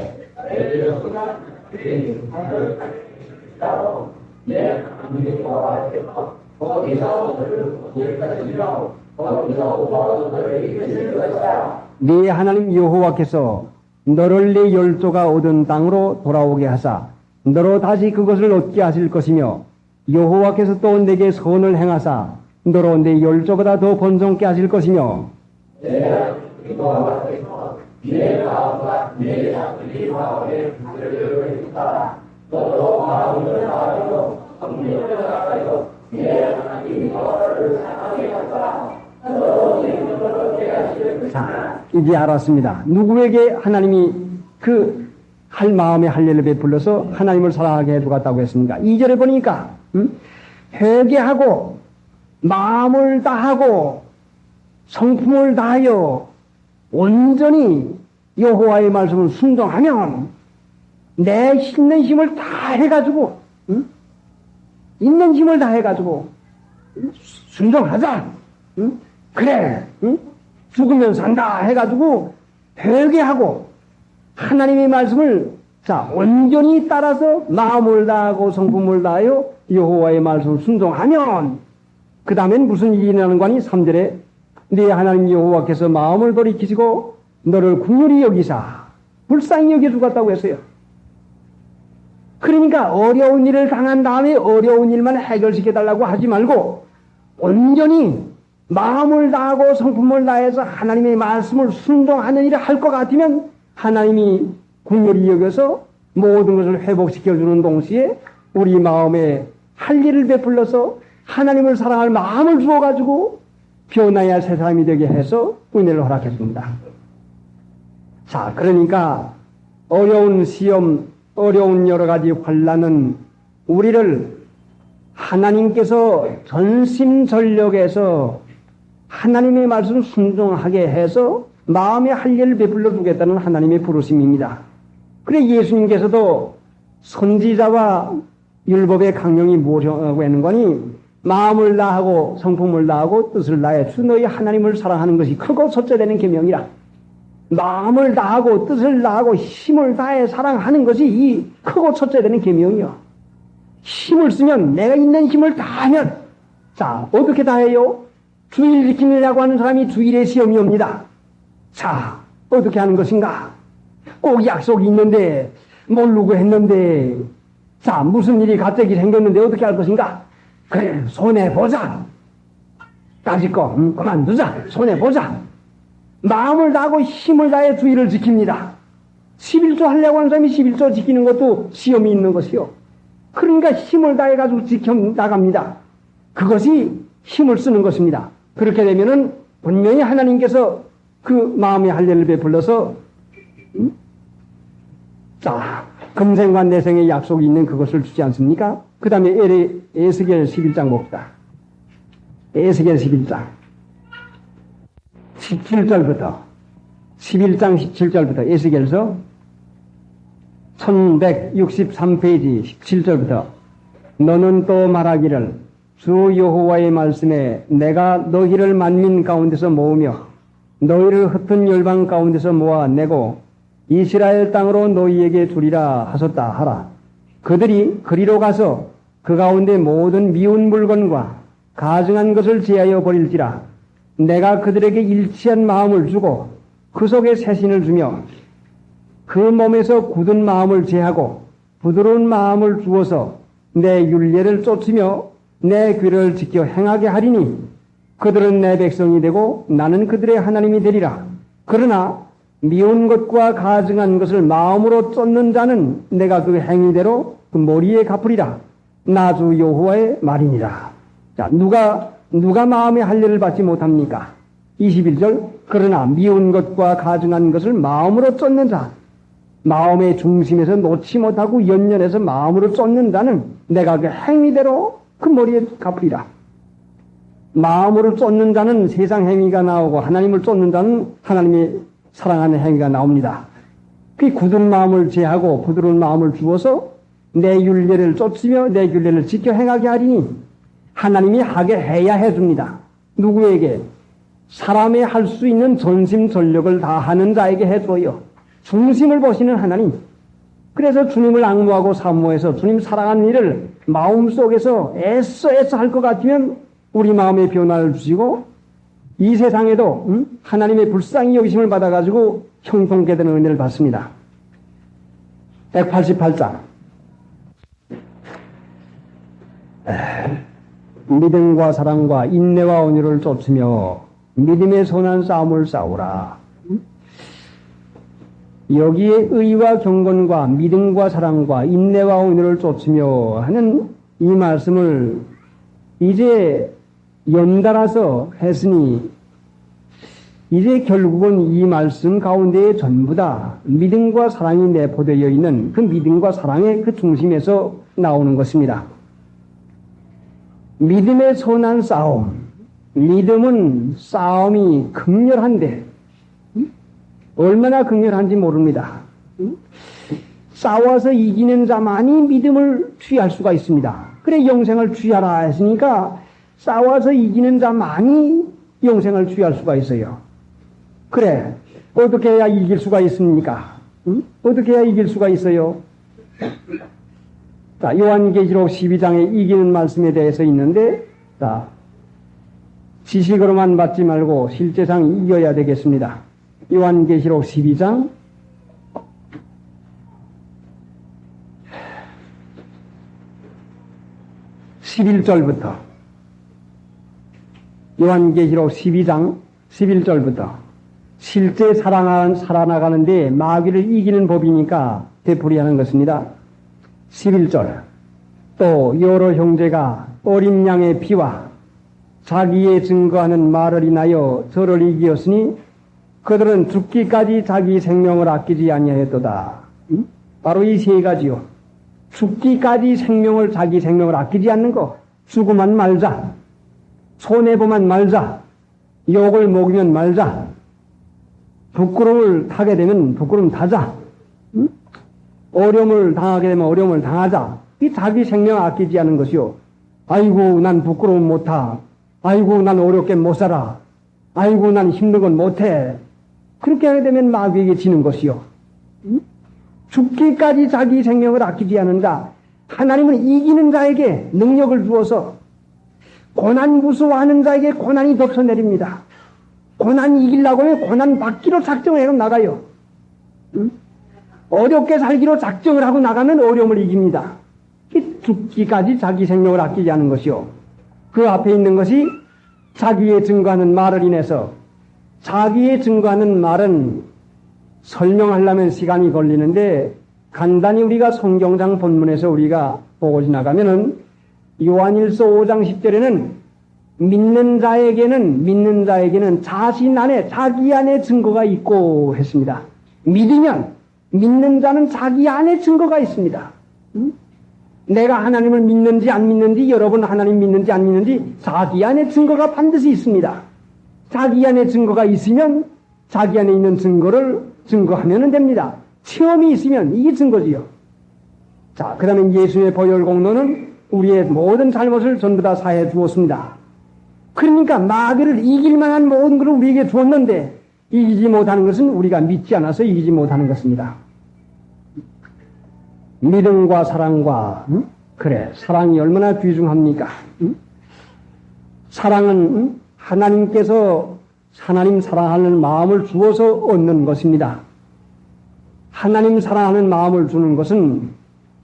네 하나님 여호와께서 너를 내 열조가 얻은 땅으로 돌아오게 하사 너로 다시 그것을 얻게 하실 것이며 여호와께서 또 내게 선을 행하사 너로 내 열조보다 더 번성케 하실 것이며 자, 이제 알았습니다. 누구에게 하나님이 그 할 마음의 할례를 베풀어서 하나님을 사랑하게 해주었다고 했습니까? 2절에 보니까 회개하고 마음을 다하고 성품을 다하여 온전히 여호와의 말씀을 순종하면 내 있는 힘을 다 해가지고 있는 힘을 다 해가지고 순종하자. 그래. 죽으면 산다 해가지고 회개하고 하나님의 말씀을 자 온전히 따라서 마음을 다하고 성품을 다하여 여호와의 말씀을 순종하면 그 다음엔 무슨 일이 일어나는 거니? 3절에 네 하나님 여호와께서 마음을 돌이키시고 너를 긍휼히 여기사 불쌍히 여겨주겠다고 했어요. 그러니까 어려운 일을 당한 다음에 어려운 일만 해결시켜달라고 하지 말고 온전히 마음을 다하고 성품을 다해서 하나님의 말씀을 순종하는 일을 할 것 같으면 하나님이 긍휼히 여겨서 모든 것을 회복시켜주는 동시에 우리 마음에 할 일을 베풀러서 하나님을 사랑할 마음을 주어가지고 변화야 새 사람이 되게 해서 은혜를 허락했습니다. 자, 그러니까 어려운 시험, 어려운 여러 가지 환난은 우리를 하나님께서 전심전력에서 하나님의 말씀을 순종하게 해서 마음의 할례를 베풀러 주겠다는 하나님의 부르심입니다. 그래 예수님께서도 선지자와 율법의 강령이 무엇이라고 하는 거니 마음을 다하고 성품을 다하고 뜻을 다해 주 너희 하나님을 사랑하는 것이 크고 첫째 되는 계명이라. 마음을 다하고 뜻을 다하고 힘을 다해 사랑하는 것이 이 크고 첫째 되는 계명이요. 힘을 쓰면 내가 있는 힘을 다하면 자 어떻게 다해요? 주일 지키느냐고 하는 사람이 주일에 시험이 옵니다. 자 어떻게 하는 것인가? 꼭 약속이 있는데 모르고 했는데 자 무슨 일이 갑자기 생겼는데 어떻게 할 것인가? 그래 손해보자. 까짓거 그만두자. 손해보자. 마음을 다하고 힘을 다해 주의를 지킵니다. 11조 하려고 하는 사람이 11조 지키는 것도 시험이 있는 것이요. 그러니까 힘을 다해가지고 지켜 나갑니다. 그것이 힘을 쓰는 것입니다. 그렇게 되면은 분명히 하나님께서 그 마음의 할례를 베풀러서 자 금생과 내생의 약속이 있는 그것을 주지 않습니까? 그 다음에 에스겔 11장 봅시다. 에스겔 11장 17절부터 11장 17절부터 에스겔서 1163페이지 17절부터 너는 또 말하기를 주 여호와의 말씀에 내가 너희를 만민 가운데서 모으며 너희를 흩은 열방 가운데서 모아내고 이스라엘 땅으로 너희에게 주리라 하셨다 하라. 그들이 그리로 가서 그 가운데 모든 미운 물건과 가증한 것을 제하여 버릴지라. 내가 그들에게 일치한 마음을 주고 그 속에 새신을 주며 그 몸에서 굳은 마음을 제하고 부드러운 마음을 주어서 내 율례를 쫓으며 내 귀를 지켜 행하게 하리니 그들은 내 백성이 되고 나는 그들의 하나님이 되리라. 그러나 미운 것과 가증한 것을 마음으로 쫓는 자는 내가 그 행위대로 그 머리에 갚으리라. 나 주 여호와의 말이니라. 자, 누가 마음의 할례를 받지 못합니까? 21절. 그러나 미운 것과 가증한 것을 마음으로 쫓는 자, 마음의 중심에서 놓지 못하고 연연해서 마음으로 쫓는 자는 내가 그 행위대로 그 머리에 갚으리라. 마음으로 쫓는 자는 세상 행위가 나오고 하나님을 쫓는 자는 하나님의 사랑하는 행위가 나옵니다. 그 굳은 마음을 제하고 부드러운 마음을 주어서 내 율례를 쫓으며 내 율례를 지켜 행하게 하리니 하나님이 하게 해야 해줍니다. 누구에게? 사람이 할 수 있는 전심전력을 다하는 자에게 해줘요. 중심을 보시는 하나님. 그래서 주님을 앙모하고 사모해서 주님 사랑하는 일을 마음속에서 애써 할 것 같으면 우리 마음의 변화를 주시고 이 세상에도 하나님의 불쌍히 여기심을 받아가지고 형통케 되는 은혜를 받습니다. 188장. 믿음과 사랑과 인내와 온유를 쫓으며 믿음의 선한 싸움을 싸우라. 여기에 의와 경건과 믿음과 사랑과 인내와 온유를 쫓으며 하는 이 말씀을 이제 연달아서 했으니 이제 결국은 이 말씀 가운데에 전부 다 믿음과 사랑이 내포되어 있는 그 믿음과 사랑의 그 중심에서 나오는 것입니다. 믿음의 선한 싸움. 믿음은 싸움이 극렬한데 얼마나 극렬한지 모릅니다. 싸워서 이기는 자만이 믿음을 취할 수가 있습니다. 그래 영생을 취하라 했으니까 싸워서 이기는 자만이 영생을 취할 수가 있어요. 그래 어떻게 해야 이길 수가 있습니까? 어떻게 해야 이길 수가 있어요? 자, 요한계시록 12장에 이기는 말씀에 대해서 있는데, 자, 지식으로만 받지 말고 실제상 이겨야 되겠습니다. 요한계시록 12장 11절부터 요한계시록 12장 11절부터 실제 살아나가는데 마귀를 이기는 법이니까 되풀이하는 것입니다. 11절. 또 여러 형제가 어린 양의 피와 자기의 증거하는 말을 인하여 저를 이기었으니 그들은 죽기까지 자기 생명을 아끼지 아니하였도다. 바로 이 세 가지요. 죽기까지 자기 생명을 아끼지 않는 것. 죽으면 말자. 손해보면 말자. 욕을 먹으면 말자. 부끄러움을 타게 되면 부끄러움 타자. 어려움을 당하게 되면 어려움을 당하자. 이 자기 생명 아끼지 않는 것이요. 아이고 난 부끄러움 못하. 아이고 난 어렵게 못 살아. 아이고 난 힘든 건 못해. 그렇게 하게 되면 마귀에게 지는 것이요. 죽기까지 자기 생명을 아끼지 않는 자. 하나님은 이기는 자에게 능력을 주어서 고난 무서워하는 자에게 고난이 덮쳐내립니다. 고난 이기려고 하면 고난 받기로 작정을 해서 나가요. 어렵게 살기로 작정을 하고 나가면 어려움을 이깁니다. 죽기까지 자기 생명을 아끼지 않은 것이요. 그 앞에 있는 것이 자기의 증거하는 말을 인해서 자기의 증거하는 말은 설명하려면 시간이 걸리는데 간단히 우리가 성경장 본문에서 우리가 보고 지나가면은 요한일서 5장 10절에는 믿는 자에게는 자신 안에 자기 안에 증거가 있고 했습니다. 믿는 자는 자기 안에 증거가 있습니다. 내가 하나님을 믿는지 안 믿는지 여러분 하나님 믿는지 안 믿는지 자기 안에 증거가 반드시 있습니다. 자기 안에 증거가 있으면 자기 안에 있는 증거를 증거하면 됩니다. 체험이 있으면 이게 증거지요. 자, 그 다음에 예수의 보혈 공로는 우리의 모든 잘못을 전부 다 사해 주었습니다. 그러니까 마귀를 이길 만한 모든 것을 우리에게 주었는데 이기지 못하는 것은 우리가 믿지 않아서 이기지 못하는 것입니다. 믿음과 사랑과 그래 사랑이 얼마나 귀중합니까? 사랑은 하나님께서 하나님 사랑하는 마음을 주어서 얻는 것입니다. 하나님 사랑하는 마음을 주는 것은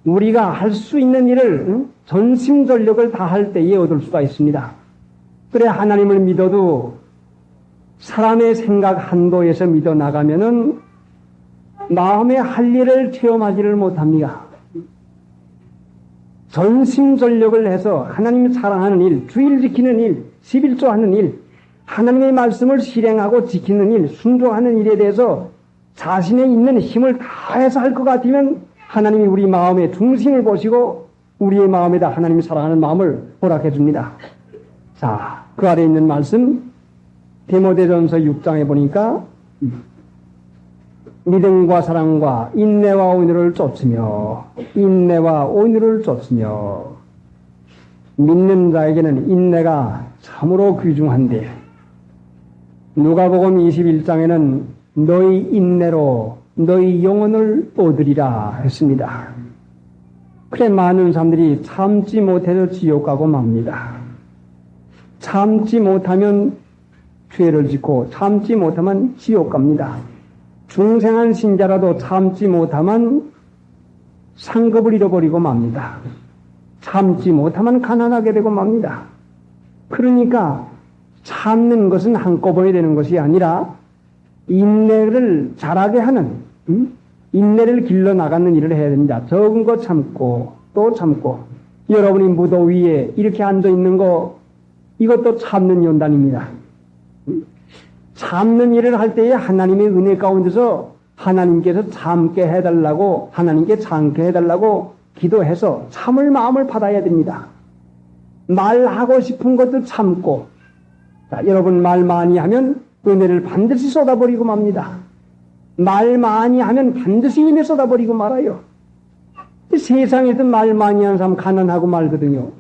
우리가 할 수 있는 일을 전심전력을 다할 때에 얻을 수가 있습니다. 그래 하나님을 믿어도 사람의 생각 한도에서 믿어 나가면은 마음의 할 일을 체험하지를 못합니다. 전심전력을 해서 하나님 사랑하는 일, 주일 지키는 일, 11조 하는 일, 하나님의 말씀을 실행하고 지키는 일, 순종하는 일에 대해서 자신의 있는 힘을 다해서 할 것 같으면 하나님이 우리 마음의 중심을 보시고 우리의 마음에다 하나님이 사랑하는 마음을 허락해 줍니다. 자, 그 아래 있는 말씀 디모데전서 6장에 보니까 믿음과 사랑과 인내와 온유를 쫓으며 인내와 온유를 쫓으며 믿는 자에게는 인내가 참으로 귀중한데 누가복음 21장에는 너희 인내로 너희 영혼을 얻으리라 했습니다. 그래 많은 사람들이 참지 못해서 지옥 가고 맙니다. 참지 못하면 죄를 짓고 참지 못하면 지옥 갑니다. 중생한 신자라도 참지 못하면 상급을 잃어버리고 맙니다. 참지 못하면 가난하게 되고 맙니다. 그러니까 참는 것은 한꺼번에 되는 것이 아니라 인내를 잘하게 하는 인내를 길러나가는 일을 해야 됩니다. 적은 거 참고 또 참고 여러분이 무더위에 이렇게 앉아있는 거 이것도 참는 연단입니다. 참는 일을 할 때에 하나님의 은혜 가운데서 하나님께서 참게 해달라고 하나님께 참게 해달라고 기도해서 참을 마음을 받아야 됩니다. 말하고 싶은 것도 참고 자, 여러분 말 많이 하면 은혜를 반드시 쏟아버리고 맙니다. 말 많이 하면 반드시 은혜 쏟아버리고 말아요. 세상에서 말 많이 하는 사람 가난하고 말거든요.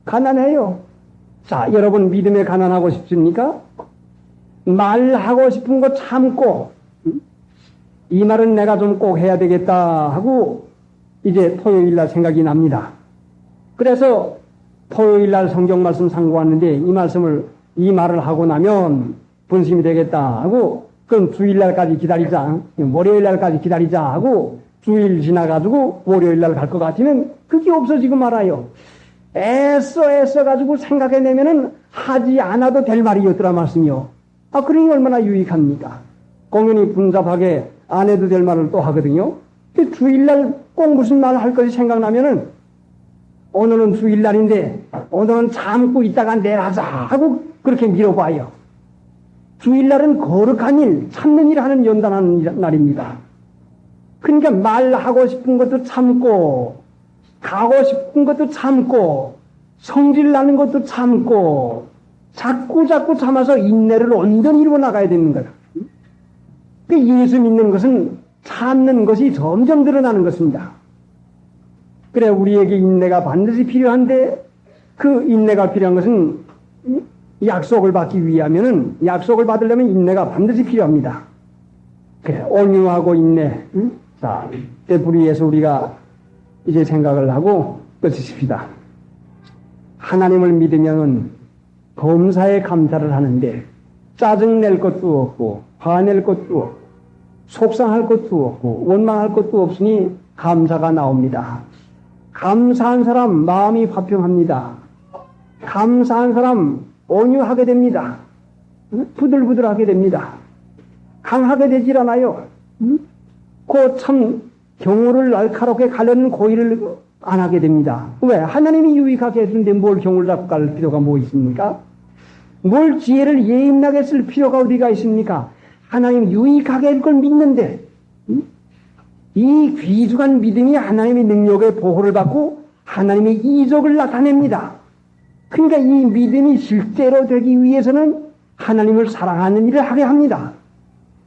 가난해요. 자, 여러분 믿음에 가난하고 싶습니까? 말하고 싶은 거 참고 이 말은 내가 좀 꼭 해야 되겠다 하고 이제 토요일날 생각이 납니다. 그래서 토요일날 성경 말씀 상고하는데 이 말을 하고 나면 분심이 되겠다 하고 그럼 주일날까지 기다리자, 월요일날까지 기다리자 하고 주일 지나가지고 월요일날 갈 것 같으면 그게 없어지고 말아요. 애써 가지고 생각해내면은 하지 않아도 될 말이었더라 말씀이요. 아, 그러니 얼마나 유익합니까? 공연히 분잡하게 안 해도 될 말을 또 하거든요. 주일날 꼭 무슨 말 할 것이 생각나면은 오늘은 주일날인데 오늘은 참고 있다가 내일 하자 하고 그렇게 밀어봐요. 주일날은 거룩한 일, 참는 일 하는 연단하는 날입니다. 그러니까 말하고 싶은 것도 참고 가고 싶은 것도 참고 성질 나는 것도 참고 자꾸 참아서 인내를 온전히 이루어 나가야 되는 거예요. 예수 믿는 것은 참는 것이 점점 늘어나는 것입니다. 그래 우리에게 인내가 반드시 필요한데 그 인내가 필요한 것은 약속을 받기 위하면은 약속을 받으려면 인내가 반드시 필요합니다. 그래 온유하고 인내. 자, 때부리에서 우리가 이제 생각을 하고 끝이십시다. 하나님을 믿으면 범사에 감사를 하는데 짜증낼 것도 없고 화낼 것도 없고 속상할 것도 없고 원망할 것도 없으니 감사가 나옵니다. 감사한 사람 마음이 화평합니다. 감사한 사람 온유하게 됩니다. 부들부들하게 됩니다. 강하게 되질 않아요. 그 참 경우를 날카롭게 가려는 고의를 안 하게 됩니다. 왜? 하나님이 유익하게 해주는데 뭘 경우를 잡고 갈 필요가 뭐 있습니까? 뭘 지혜를 예임나게 쓸 필요가 어디가 있습니까? 하나님 유익하게 할 걸 믿는데 이 귀중한 믿음이 하나님의 능력의 보호를 받고 하나님의 이적을 나타냅니다. 그러니까 이 믿음이 실제로 되기 위해서는 하나님을 사랑하는 일을 하게 합니다.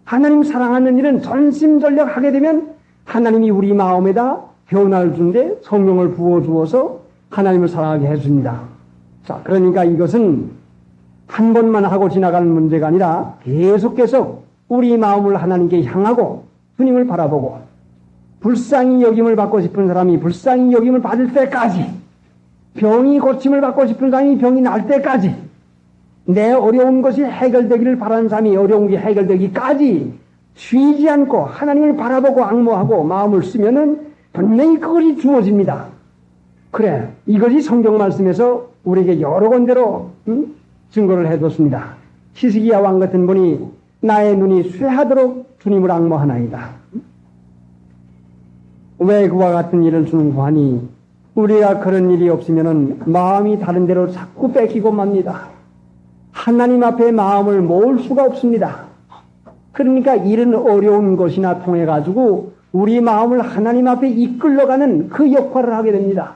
하나님 사랑하는 일은 전심전력 하게 되면 하나님이 우리 마음에다 변화를 주는데 성령을 부어주어서 하나님을 사랑하게 해줍니다. 자, 그러니까 이것은 한 번만 하고 지나가는 문제가 아니라 계속 우리 마음을 하나님께 향하고 주님을 바라보고 불쌍히 여김을 받고 싶은 사람이 불쌍히 여김을 받을 때까지, 병이 고침을 받고 싶은 사람이 병이 날 때까지, 내 어려운 것이 해결되기를 바라는 사람이 어려운 게 해결되기까지 쉬지 않고 하나님을 바라보고 앙모하고 마음을 쓰면은 분명히 그것이 주어집니다. 그래, 이것이 성경 말씀에서 우리에게 여러 군데로 증거를 해줬습니다. 히스기야 왕 같은 분이 나의 눈이 쇠하도록 주님을 앙모하나이다. 왜 그와 같은 일을 주는 구하니 우리가 그런 일이 없으면은 마음이 다른 데로 자꾸 뺏기고 맙니다. 하나님 앞에 마음을 모을 수가 없습니다. 그러니까 이런 어려운 것이나 통해 가지고 우리 마음을 하나님 앞에 이끌러가는 그 역할을 하게 됩니다.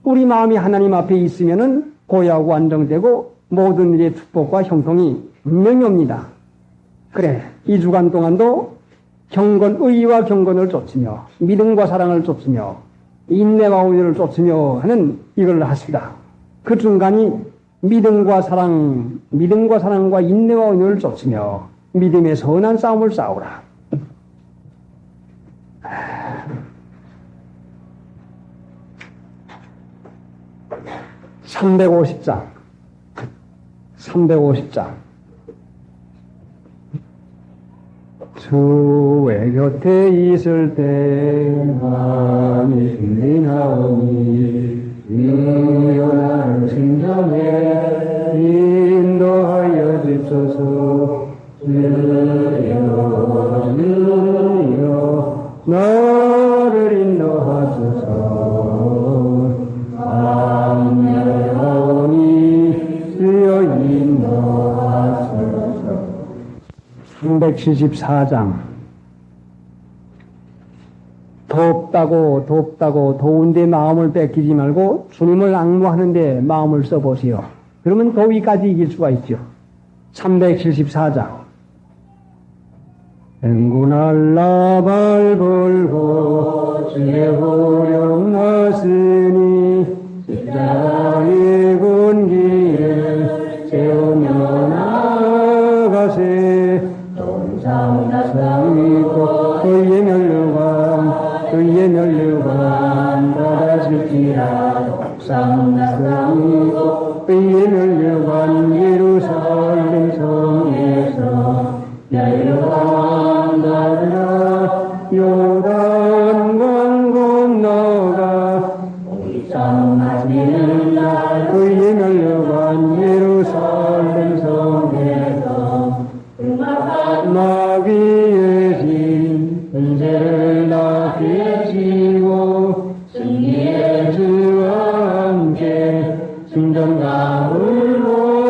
우리 마음이 하나님 앞에 있으면은 고요하고 안정되고 모든 일의 축복과 형통이 분명히 옵니다. 그래, 이 주간 동안도 의와 경건을 쫓으며 믿음과 사랑을 쫓으며 인내와 온유를 쫓으며 하는 이걸 하시다. 그 중간이 믿음과 사랑과 인내와 온유를 쫓으며 믿음의 선한 싸움을 싸우라. 350장 주의 곁에 있을 때 마음이 힘리나오니 주여 나를 신정해 인도하여 주소서. 주여 나를 인도하소서. 아멘하오니 주여 인도하소서. 374장. 돕다고 도운데 마음을 뺏기지 말고 주님을 앙모하는데 마음을 써보세요. 그러면 도위까지 이길 수가 있죠. 374장. 행군할라 발벌고 주의 호령하으니 십자가의 군기를 세우며 나아가세. 동상나상이고 그의 멸류관 받아줄지라. 동상나상이고 그의 멸류관 예루살렘 성에서 멸류관 받으라. 요단강 건너가 우리성 맞이는 날 그의 멸류관 예루살렘 성에서 마귀의 진 은세를 낳게 지고 승리의 주와 함께 승전가울로